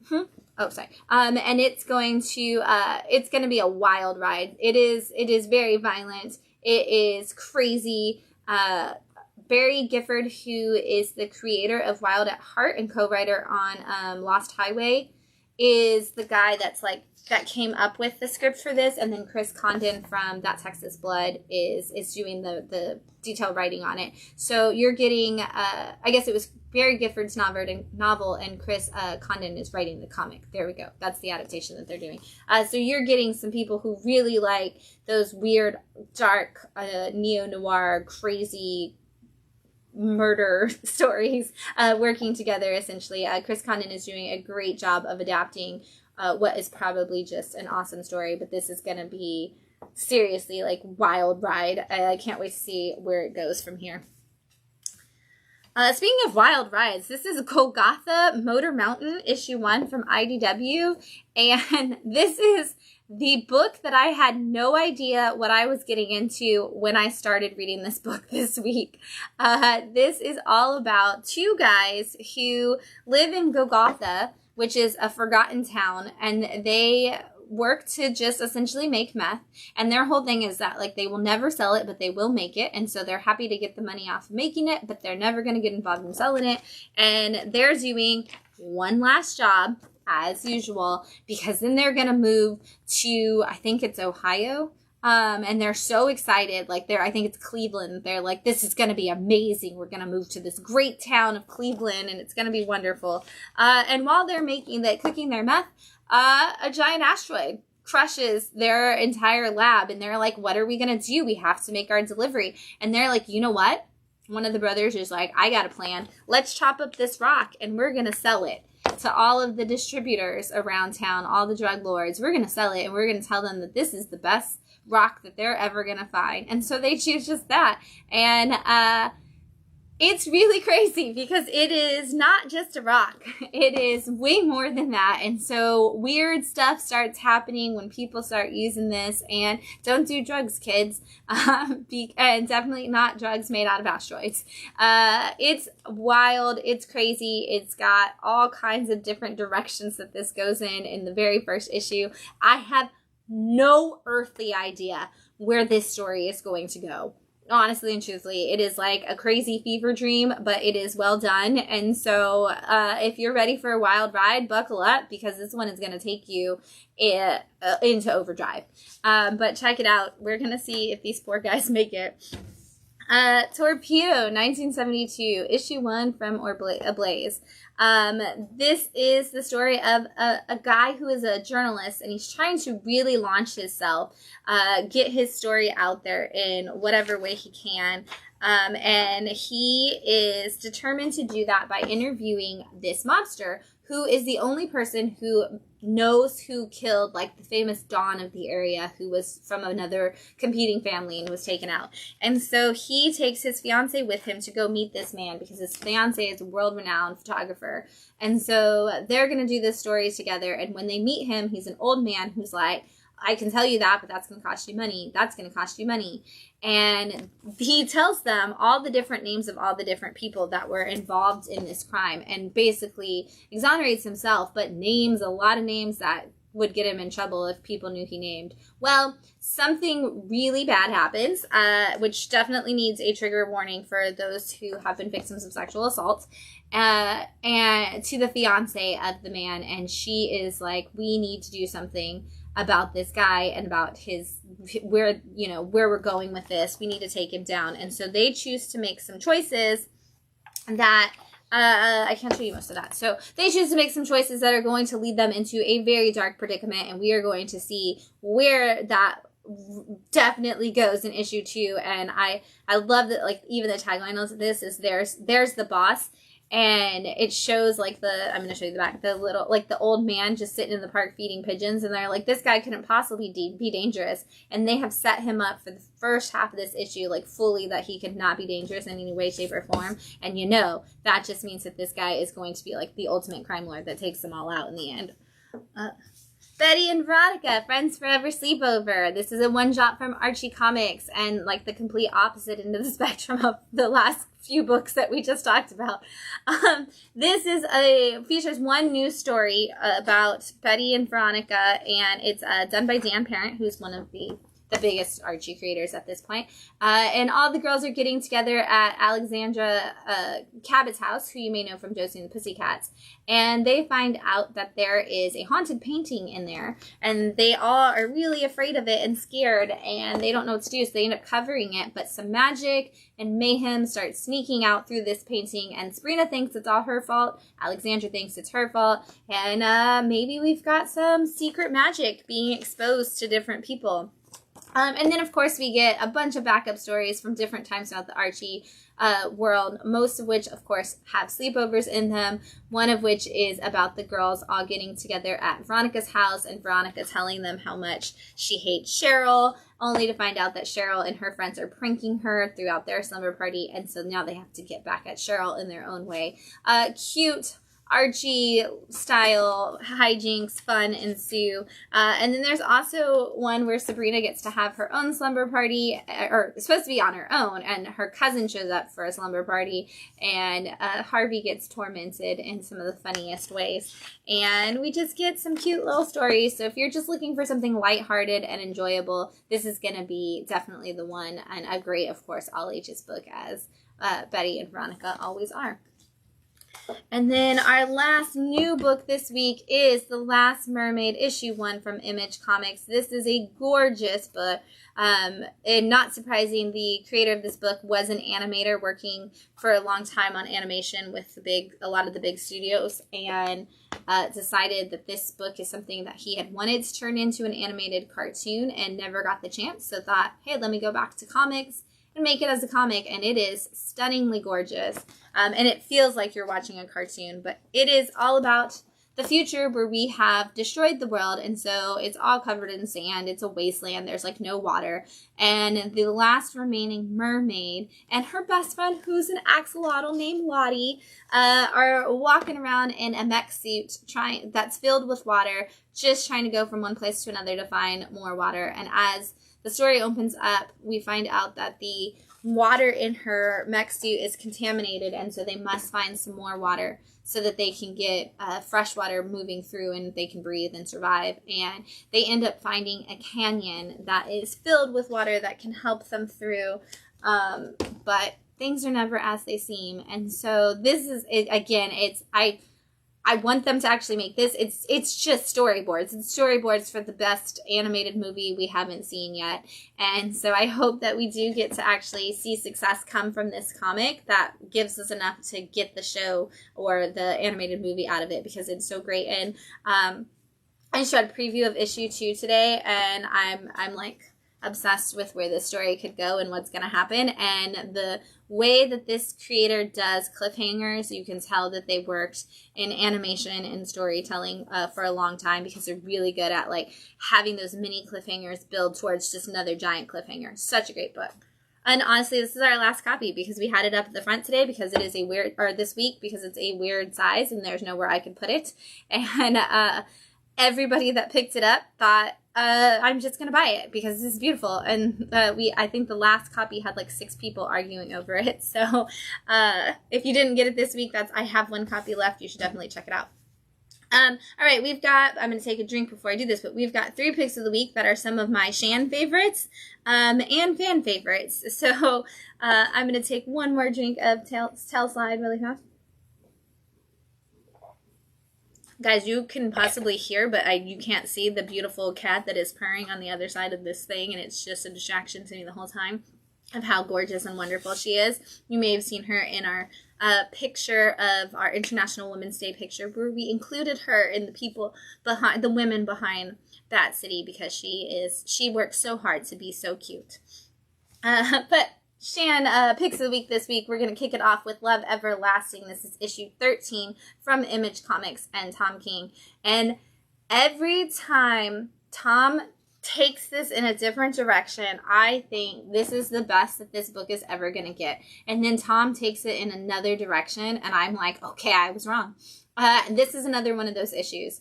Speaker 1: and it's going to be a wild ride. It is very violent. It is crazy. Barry Gifford, who is the creator of Wild at Heart and co-writer on Lost Highway, is the guy that's like, that came up with the script for this, and then Chris Condon from That Texas Blood is doing the detailed writing on it. So you're getting, I guess it was Barry Gifford's novel, and Chris Condon is writing the comic. There we go. That's the adaptation that they're doing. So you're getting some people who really like those weird, dark, neo-noir, crazy murder stories working together, essentially. Chris Condon is doing a great job of adapting what is probably just an awesome story, but this is going to be seriously like wild ride. I can't wait to see where it goes from here. Speaking of wild rides, this is Golgotha Motor Mountain, issue 1 from IDW, and this is the book that I had no idea what I was getting into when I started reading this book this week. This is all about 2 guys who live in Golgotha, which is a forgotten town, and they work to just essentially make meth. And their whole thing is that, like, they will never sell it, but they will make it. And so they're happy to get the money off of making it, but they're never going to get involved in selling it. And they're doing one last job, as usual, because then they're going to move to, I think it's Ohio. And they're so excited, like I think it's Cleveland. They're like, this is going to be amazing. We're going to move to this great town of Cleveland, and it's going to be wonderful. And while they're cooking their meth, a giant asteroid crushes their entire lab, and they're like, what are we going to do? We have to make our delivery. And they're like, you know what? One of the brothers is like, I got a plan. Let's chop up this rock, and we're going to sell it to all of the distributors around town, all the drug lords. We're going to sell it, and we're going to tell them that this is the best rock that they're ever gonna find. And so they choose just that, and it's really crazy because it is not just a rock. It is way more than that. And so weird stuff starts happening when people start using this. And don't do drugs, kids. And definitely not drugs made out of asteroids. It's wild. It's crazy. It's got all kinds of different directions that this goes in the very first issue. I have no earthly idea where this story is going to go. Honestly and truthfully, it is like a crazy fever dream, but it is well done. And so if you're ready for a wild ride, buckle up, because this one is going to take you into overdrive. But check it out. We're going to see if these poor guys make it. Torpedo, 1972, issue 1 from Ablaze. This is the story of a guy who is a journalist, and he's trying to really launch himself, get his story out there in whatever way he can. And he is determined to do that by interviewing this mobster, who is the only person who knows who killed, like, the famous Don of the area, who was from another competing family and was taken out. And so he takes his fiance with him to go meet this man, because his fiance is a world-renowned photographer. And so they're going to do this story together. And when they meet him, he's an old man who's like, I can tell you that, but that's going to cost you money. That's going to cost you money. And he tells them all the different names of all the different people that were involved in this crime, and basically exonerates himself, but names a lot of names that would get him in trouble if people knew he named. Well, something really bad happens, which definitely needs a trigger warning for those who have been victims of sexual assault, and to the fiance of the man. And she is like, we need to do something about this guy and about where we're going with this. We need to take him down. And so they choose to make some choices that I can't show you most of that. So they choose to make some choices that are going to lead them into a very dark predicament, and we are going to see where that definitely goes in issue 2. And I love that, like, even the tagline of this is there's the boss. And it shows, like, I'm going to show you the back, the little, like, the old man just sitting in the park feeding pigeons. And they're like, this guy couldn't possibly be dangerous. And they have set him up for the first half of this issue, like, fully, that he could not be dangerous in any way, shape, or form. And that just means that this guy is going to be, like, the ultimate crime lord that takes them all out in the end. Betty and Veronica, Friends Forever Sleepover. This is a one-shot from Archie Comics, and, like, the complete opposite end of the spectrum of the last few books that we just talked about. This features one news story about Betty and Veronica, and it's done by Dan Parent, who's one of the the biggest Archie creators at this point. And all the girls are getting together at Alexandra Cabot's house, who you may know from Josie and the Pussycats. And they find out that there is a haunted painting in there. And they all are really afraid of it and scared. And they don't know what to do, so they end up covering it. But some magic and mayhem starts sneaking out through this painting. And Sabrina thinks it's all her fault. Alexandra thinks it's her fault. And maybe we've got some secret magic being exposed to different people. And then, of course, we get a bunch of backup stories from different times throughout the Archie world, most of which, of course, have sleepovers in them, one of which is about the girls all getting together at Veronica's house and Veronica telling them how much she hates Cheryl, only to find out that Cheryl and her friends are pranking her throughout their slumber party, and so now they have to get back at Cheryl in their own way. Cute Archie-style hijinks, fun ensue. And then there's also one where Sabrina gets to have her own slumber party, or it's supposed to be on her own, and her cousin shows up for a slumber party, and Harvey gets tormented in some of the funniest ways. And we just get some cute little stories. So if you're just looking for something lighthearted and enjoyable, this is going to be definitely the one, and a great, of course, all-ages book, as Betty and Veronica always are. And then our last new book this week is The Last Mermaid, issue 1 from Image Comics. This is a gorgeous book. And not surprising, the creator of this book was an animator working for a long time on animation with a lot of the big studios, and decided that this book is something that he had wanted to turn into an animated cartoon and never got the chance. So thought, hey, let me go back to comics and make it as a comic, and it is stunningly gorgeous. And it feels like you're watching a cartoon, but it is all about the future where we have destroyed the world, and so it's all covered in sand. It's a wasteland. There's like no water. And the last remaining mermaid and her best friend, who's an axolotl named Lottie, are walking around in a mech suit that's filled with water, just trying to go from one place to another to find more water. And as the story opens up, we find out that the water in her mech suit is contaminated, and so they must find some more water so that they can get fresh water moving through and they can breathe and survive. And they end up finding a canyon that is filled with water that can help them through, but things are never as they seem. And so this is, again, I want them to actually make this. It's just storyboards. It's storyboards for the best animated movie we haven't seen yet. And so I hope that we do get to actually see success come from this comic that gives us enough to get the show or the animated movie out of it, because it's so great. And I just read a preview of issue 2 today, and I'm like obsessed with where this story could go and what's going to happen. And the way that this creator does cliffhangers, you can tell that they worked in animation and storytelling for a long time, because they're really good at like having those mini cliffhangers build towards just another giant cliffhanger. Such a great book. And honestly, this is our last copy because we had it up at the front today because it is a weird, or this week because it's a weird size and there's nowhere I could put it. And everybody that picked it up thought, I'm just going to buy it because this is beautiful. And I think the last copy had like 6 people arguing over it. So if you didn't get it this week, I have 1 copy left. You should definitely check it out. All right, I'm going to take a drink before I do this, but we've got 3 picks of the week that are some of my Shann favorites and fan favorites. So I'm going to take one more drink of Tailslide really fast. Guys, you can possibly hear, but you can't see the beautiful cat that is purring on the other side of this thing, and it's just a distraction to me the whole time of how gorgeous and wonderful she is. You may have seen her in our picture of our International Women's Day picture, where we included her in the women behind that city, because she works so hard to be so cute. But Shann picks of the week this week. We're going to kick it off with Love Everlasting. This is issue 13 from Image Comics and Tom King. And every time Tom takes this in a different direction, I think this is the best that this book is ever going to get. And then Tom takes it in another direction, and I'm like, okay, I was wrong. This is another one of those issues.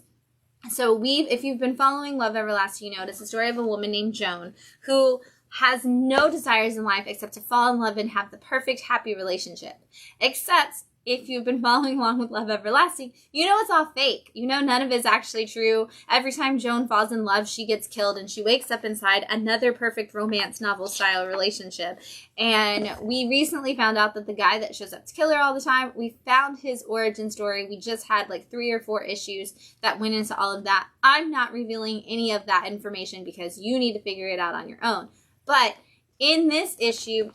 Speaker 1: So if you've been following Love Everlasting, you know it's a story of a woman named Joan who has no desires in life except to fall in love and have the perfect happy relationship. Except if you've been following along with Love Everlasting, you know it's all fake. You know none of it's actually true. Every time Joan falls in love, she gets killed and she wakes up inside another perfect romance novel style relationship. And we recently found out that the guy that shows up to kill her all the time, we found his origin story. We just had like 3 or 4 issues that went into all of that. I'm not revealing any of that information because you need to figure it out on your own. But in this issue,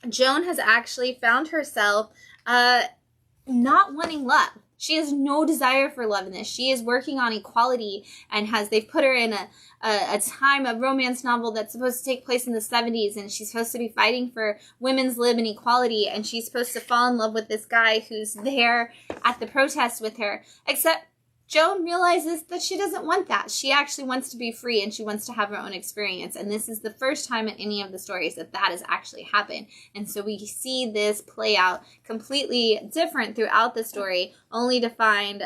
Speaker 1: Joan has actually found herself not wanting love. She has no desire for love in this. She is working on equality and they've put her in a time, a romance novel that's supposed to take place in the 70s, and she's supposed to be fighting for women's lib and equality, and she's supposed to fall in love with this guy who's there at the protest with her. Except Joan realizes that she doesn't want that. She actually wants to be free and she wants to have her own experience. And this is the first time in any of the stories that has actually happened. And so we see this play out completely different throughout the story, only to find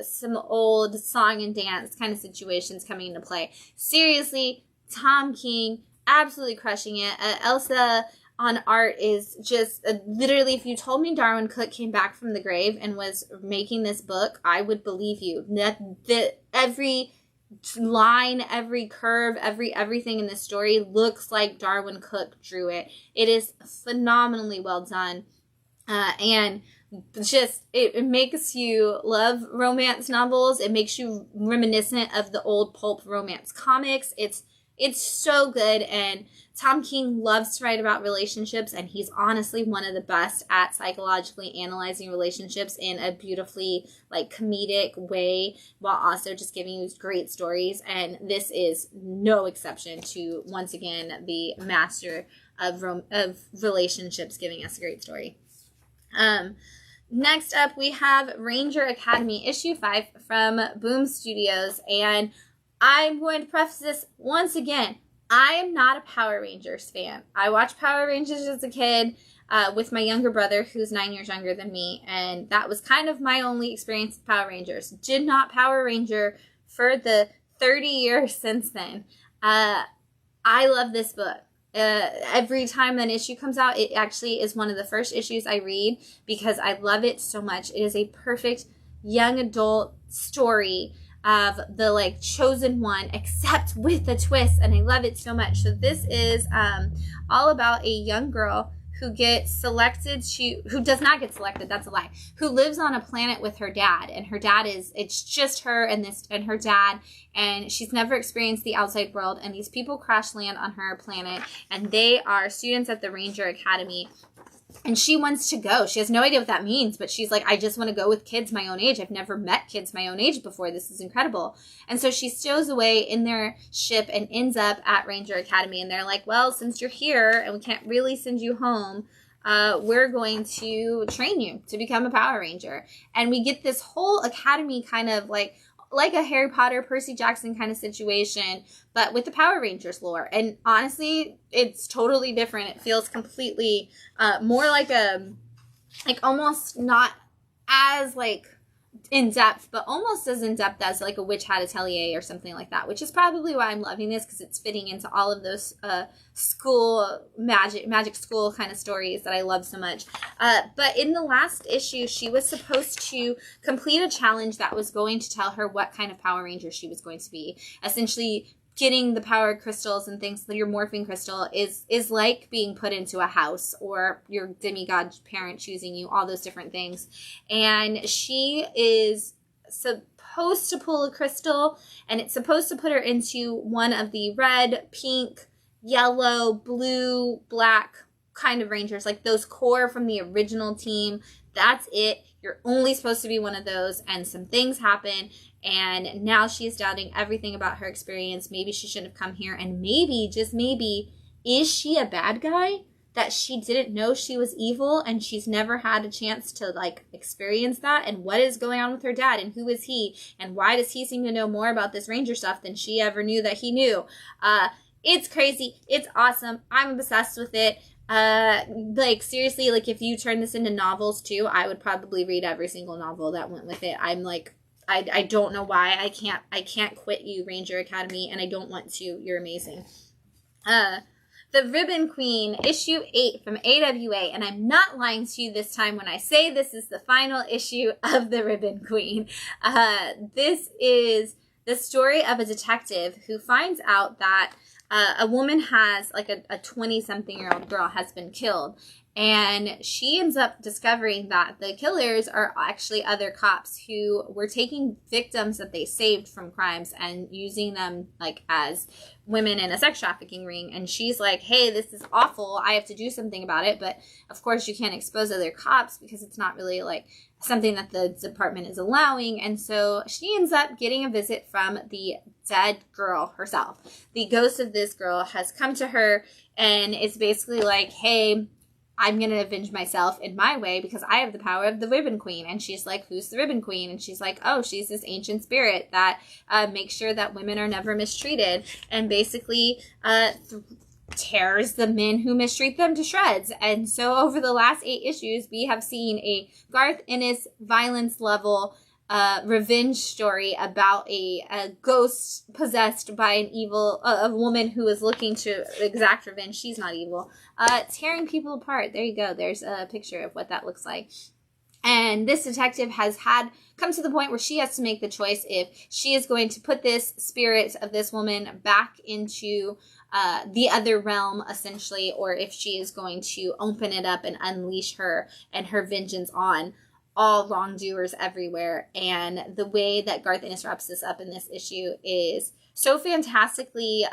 Speaker 1: some old song and dance kind of situations coming into play. Seriously, Tom King, absolutely crushing it. Elsa on art is just literally, if you told me Darwin Cook came back from the grave and was making this book, I would believe you. Every line, every curve, everything in this story looks like Darwin Cook drew it. It is phenomenally well done. And just, it makes you love romance novels. It makes you reminiscent of the old pulp romance comics. It's so good, and Tom King loves to write about relationships, and he's honestly one of the best at psychologically analyzing relationships in a beautifully, like, comedic way, while also just giving you great stories, and this is no exception to, once again, the master of relationships giving us a great story. Next up, we have Ranger Academy, issue 5 from Boom Studios, and I'm going to preface this once again. I am not a Power Rangers fan. I watched Power Rangers as a kid with my younger brother, who's 9 years younger than me, and that was kind of my only experience with Power Rangers. Did not Power Ranger for the 30 years since then. I love this book. Every time an issue comes out, it actually is one of the first issues I read because I love it so much. It is a perfect young adult story of the, like, chosen one, except with a twist, and I love it so much. So this is all about a young girl who gets selected who does not get selected, that's a lie, who lives on a planet with her dad, and her dad it's just her and her dad, and she's never experienced the outside world, and these people crash land on her planet, and they are students at the Ranger Academy. And she wants to go. She has no idea what that means, but she's like, I just want to go with kids my own age. I've never met kids my own age before. This is incredible. And so she stows away in their ship and ends up at Ranger Academy. And they're like, well, since you're here and we can't really send you home, we're going to train you to become a Power Ranger. And we get this whole academy kind of like a Harry Potter, Percy Jackson kind of situation, but with the Power Rangers lore. And honestly, it's totally different. It feels completely more like almost not as, like, in-depth, but almost as in-depth as, like, a Witch Hat Atelier or something like that, which is probably why I'm loving this, because it's fitting into all of those school, magic school kind of stories that I love so much. But in the last issue, she was supposed to complete a challenge that was going to tell her what kind of Power Ranger she was going to be. Essentially, getting the power crystals and things, your morphing crystal, is like being put into a house, or your demigod parent choosing you, all those different things. And she is supposed to pull a crystal, and it's supposed to put her into one of the red, pink, yellow, blue, black kind of Rangers, like those core from the original team. That's it. You're only supposed to be one of those, and some things happen, and now she's doubting everything about her experience. Maybe she shouldn't have come here, and maybe, just maybe, is she a bad guy? That she didn't know she was evil, and she's never had a chance to, like, experience that, and what is going on with her dad, and who is he, and why does he seem to know more about this Ranger stuff than she ever knew that he knew? It's crazy. It's awesome. I'm obsessed with it. Like, seriously, like, if you turn this into novels too, I would probably read every single novel that went with it. I'm like, I don't know why I can't quit you, Ranger Academy, and I don't want to. You're amazing. The Ribbon Queen, issue 8 from AWA, and I'm not lying to you this time when I say this is the final issue of The Ribbon Queen. This is the story of a detective who finds out that a woman has, like a 20-something-year-old girl has been killed. And she ends up discovering that the killers are actually other cops who were taking victims that they saved from crimes and using them like as women in a sex trafficking ring. And she's like, hey, this is awful. I have to do something about it. But of course you can't expose other cops because it's not really like something that the department is allowing. And so she ends up getting a visit from the dead girl herself. The ghost of this girl has come to her and it's basically like, hey, I'm going to avenge myself in my way because I have the power of the Ribbon Queen. And she's like, who's the Ribbon Queen? And she's like, oh, she's this ancient spirit that makes sure that women are never mistreated and basically tears the men who mistreat them to shreds. And so over the last 8 issues, we have seen a Garth Ennis violence level revenge story about a ghost possessed by an evil, a woman who is looking to exact revenge. She's not evil. Tearing people apart. There you go. There's a picture of what that looks like. And this detective has come to the point where she has to make the choice if she is going to put this spirit of this woman back into the other realm, essentially, or if she is going to open it up and unleash her and her vengeance on all wrongdoers everywhere. And the way that Garth Ennis wraps this up in this issue is so fantastically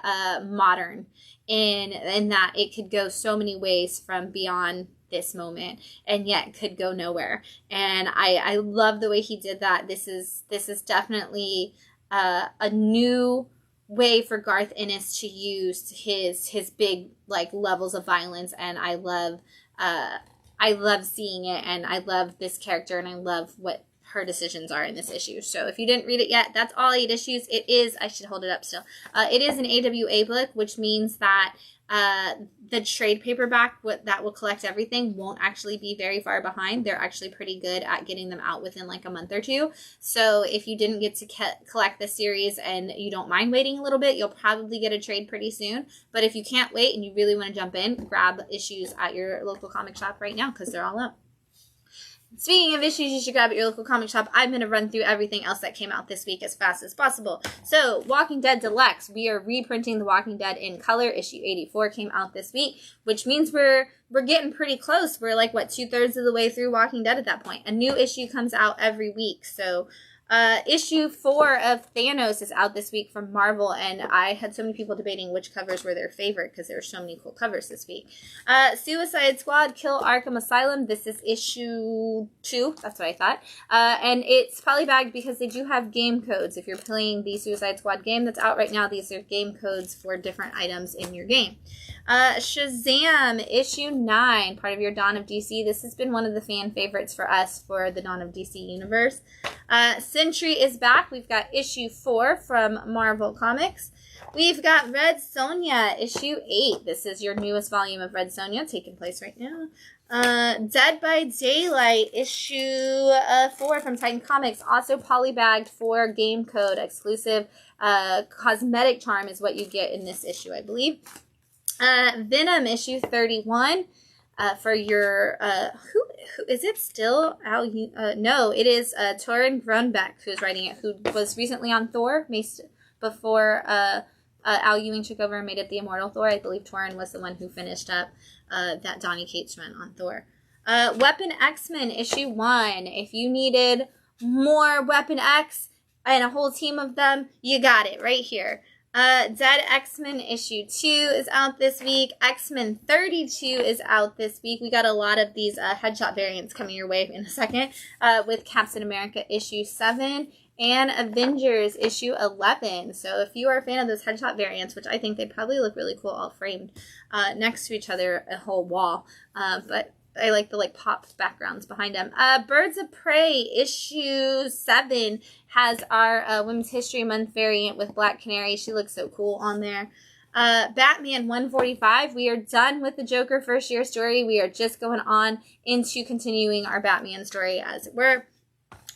Speaker 1: modern in that it could go so many ways from beyond this moment and yet could go nowhere. And I love the way he did that. This is definitely a new way for Garth Ennis to use his big like levels of violence, and I love seeing it, and I love this character, and I love what her decisions are in this issue. So if you didn't read it yet, that's all 8 issues. It is, I should hold it up still. It is an AWA book, which means that the trade paperback that will collect everything won't actually be very far behind. They're actually pretty good at getting them out within like a month or 2. So if you didn't get to collect this series and you don't mind waiting a little bit, you'll probably get a trade pretty soon. But if you can't wait and you really want to jump in, grab issues at your local comic shop right now because they're all up. Speaking of issues you should grab at your local comic shop, I'm going to run through everything else that came out this week as fast as possible. So, Walking Dead Deluxe. We are reprinting The Walking Dead in color. Issue 84 came out this week, which means we're getting pretty close. We're like, 2/3 of the way through Walking Dead at that point. A new issue comes out every week. So, issue 4 of Thanos is out this week from Marvel, and I had so many people debating which covers were their favorite because there were so many cool covers this week. Suicide Squad Kill Arkham Asylum. This is issue 2. That's what I thought. And it's polybagged because they do have game codes. If you're playing the Suicide Squad game that's out right now, these are game codes for different items in your game. Shazam issue 9, part of your Dawn of DC. This has been one of the fan favorites for us for the Dawn of DC universe. Sentry is back. We've got issue 4 from Marvel Comics. We've got Red Sonja, issue 8. This is your newest volume of Red Sonja, taking place right now. Dead by Daylight, issue 4 from Titan Comics. Also polybagged for game code. Exclusive cosmetic charm is what you get in this issue, I believe. Venom, issue 31. For your, who is it still? No, it is Torunn Grønbekk who's writing it, who was recently on Thor, before Al Ewing took over and made it the Immortal Thor. I believe Torunn was the one who finished up that Donny Cates run on Thor. Weapon X-Men, issue 1. If you needed more Weapon X and a whole team of them, you got it right here. Dead X-Men issue 2 is out this week. X-Men 32 is out this week. We got a lot of these headshot variants coming your way in a second with Captain America issue 7 and Avengers issue 11. So if you are a fan of those headshot variants, which I think they probably look really cool all framed next to each other, a whole wall, but I like the pop backgrounds behind them. Birds of Prey issue 7 has our Women's History Month variant with Black Canary. She looks so cool on there. Batman 145. We are done with the Joker first year story. We are just going on into continuing our Batman story, as it were.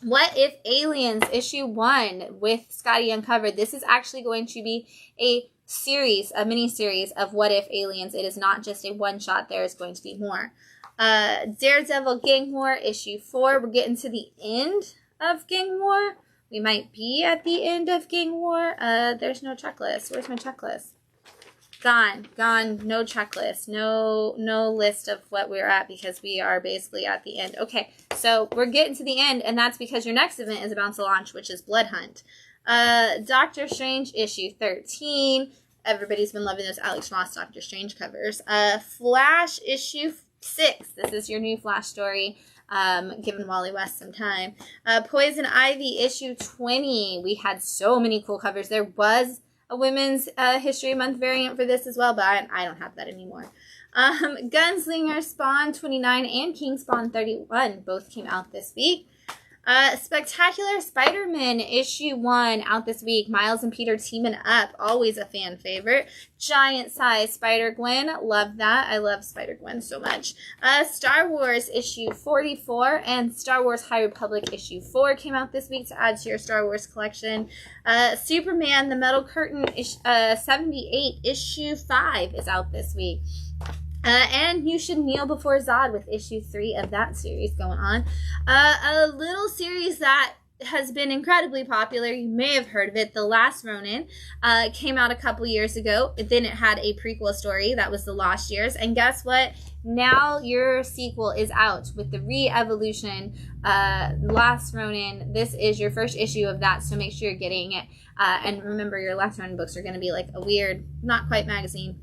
Speaker 1: What If Aliens issue 1 with Scotty Uncovered. This is actually going to be a series, a mini series of What If Aliens. It is not just a one shot. There is going to be more. Daredevil Gang War issue 4. We're getting to the end of Gang War. We might be at the end of Gang War. There's no checklist. Where's my checklist? Gone. No checklist. No list of what we're at, because we are basically at the end. Okay, so we're getting to the end, and that's because your next event is about to launch, which is Blood Hunt. Doctor Strange issue 13. Everybody's been loving those Alex Ross Doctor Strange covers. Flash issue 6. This is your new Flash story. Giving Wally West some time. Poison Ivy issue 20. We had so many cool covers. There was a Women's History Month variant for this as well, but I don't have that anymore. Gunslinger Spawn 29 and King Spawn 31 both came out this week. Spectacular Spider-Man issue 1 out this week. Miles and Peter teaming up. Always a fan favorite. Giant size Spider-Gwen. Love that. I love Spider-Gwen so much. Star Wars issue 44 and Star Wars High Republic issue 4 came out this week to add to your Star Wars collection. Superman The Metal Curtain 78 issue 5 is out this week. And You Should Kneel Before Zod with issue 3 of that series going on. A little series that has been incredibly popular. You may have heard of it. The Last Ronin came out a couple years ago. Then it had a prequel story. That was The Lost Years. And guess what? Now your sequel is out with the Re-Evolution Last Ronin. This is your first issue of that, so make sure you're getting it. And remember, your Last Ronin books are going to be like a weird, not quite magazine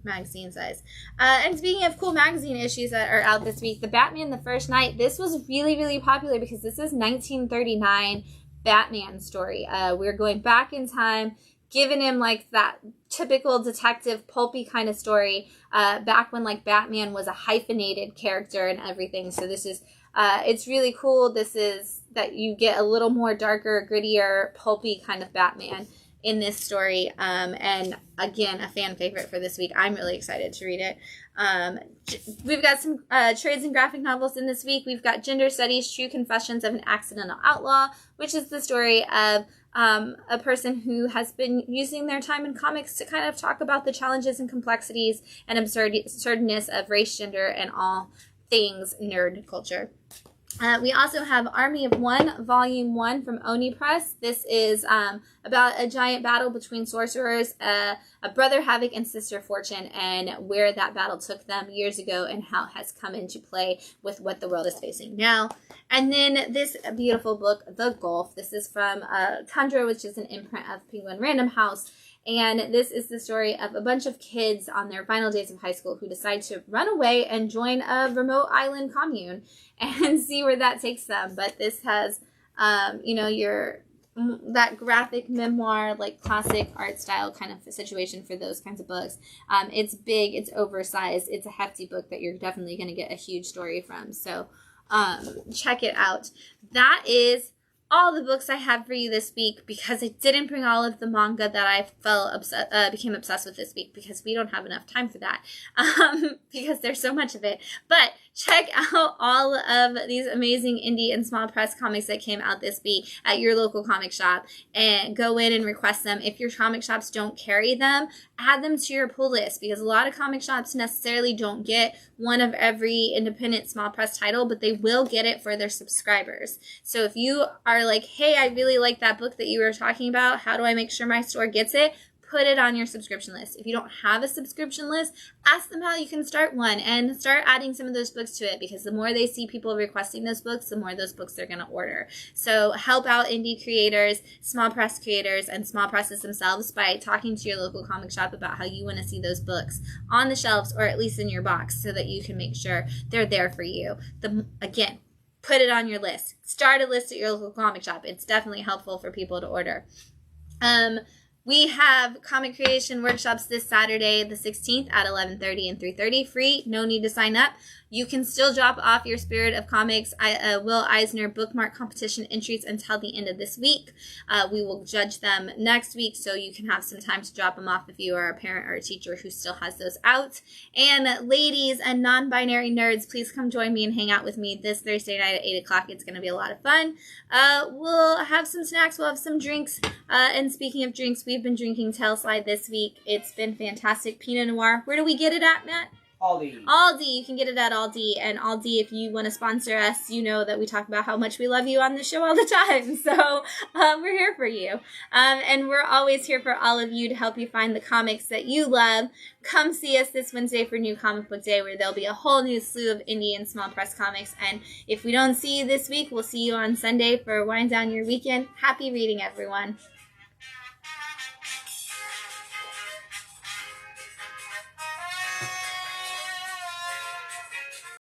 Speaker 1: size. And speaking of cool magazine issues that are out this week, the Batman The First Night. This was really, really popular because this is 1939 Batman story. We're going back in time, giving him like that typical detective pulpy kind of story back when like Batman was a hyphenated character and everything. So this is it's really cool. This is that you get a little more darker, grittier, pulpy kind of Batman in this story. And again, a fan favorite for this week. I'm really excited to read it. We've got some trades and graphic novels in this week. We've got Gender Studies, True Confessions of an Accidental Outlaw, which is the story of a person who has been using their time in comics to kind of talk about the challenges and complexities and absurdness of race, gender, and all things nerd culture. We also have Army of One, Volume 1 from Oni Press. This is about a giant battle between sorcerers, a brother Havoc and sister Fortune, and where that battle took them years ago and how it has come into play with what the world is facing now. And then this beautiful book, The Gulf. This is from Tundra, which is an imprint of Penguin Random House. And this is the story of a bunch of kids on their final days of high school who decide to run away and join a remote island commune and see where that takes them. But this has, that graphic memoir, like classic art style kind of situation for those kinds of books. It's big, it's oversized, it's a hefty book that you're definitely going to get a huge story from. So check it out. That is all the books I have for you this week, because I didn't bring all of the manga that I became obsessed with this week, because we don't have enough time for that, because there's so much of it. But check out all of these amazing indie and small press comics that came out this week at your local comic shop, and go in and request them. If your comic shops don't carry them, add them to your pull list, because a lot of comic shops necessarily don't get one of every independent small press title, but they will get it for their subscribers. So if you are like, hey, I really like that book that you were talking about, how do I make sure my store gets it? Put it on your subscription list. If you don't have a subscription list, ask them how you can start one and start adding some of those books to it, because the more they see people requesting those books, the more those books they're going to order. So help out indie creators, small press creators, and small presses themselves by talking to your local comic shop about how you want to see those books on the shelves, or at least in your box, so that you can make sure they're there for you. Again, put it on your list. Start a list at your local comic shop. It's definitely helpful for people to order. We have comic creation workshops this Saturday, the 16th at 11:30 and 3:30. Free, no need to sign up. You can still drop off your Spirit of Comics Will Eisner bookmark competition entries until the end of this week. We will judge them next week, so you can have some time to drop them off if you are a parent or a teacher who still has those out. And ladies and non-binary nerds, please come join me and hang out with me this Thursday night at 8 o'clock. It's going to be a lot of fun. We'll have some snacks. We'll have some drinks. And speaking of drinks, we've been drinking Tailslide this week. It's been fantastic. Pinot Noir. Where do we get it at, Matt?
Speaker 2: Aldi.
Speaker 1: Aldi. You can get it at Aldi. And Aldi, if you want to sponsor us, you know that we talk about how much we love you on the show all the time. So we're here for you. And we're always here for all of you to help you find the comics that you love. Come see us this Wednesday for New Comic Book Day, where there'll be a whole new slew of indie and small press comics. And if we don't see you this week, we'll see you on Sunday for Wind Down Your Weekend. Happy reading, everyone.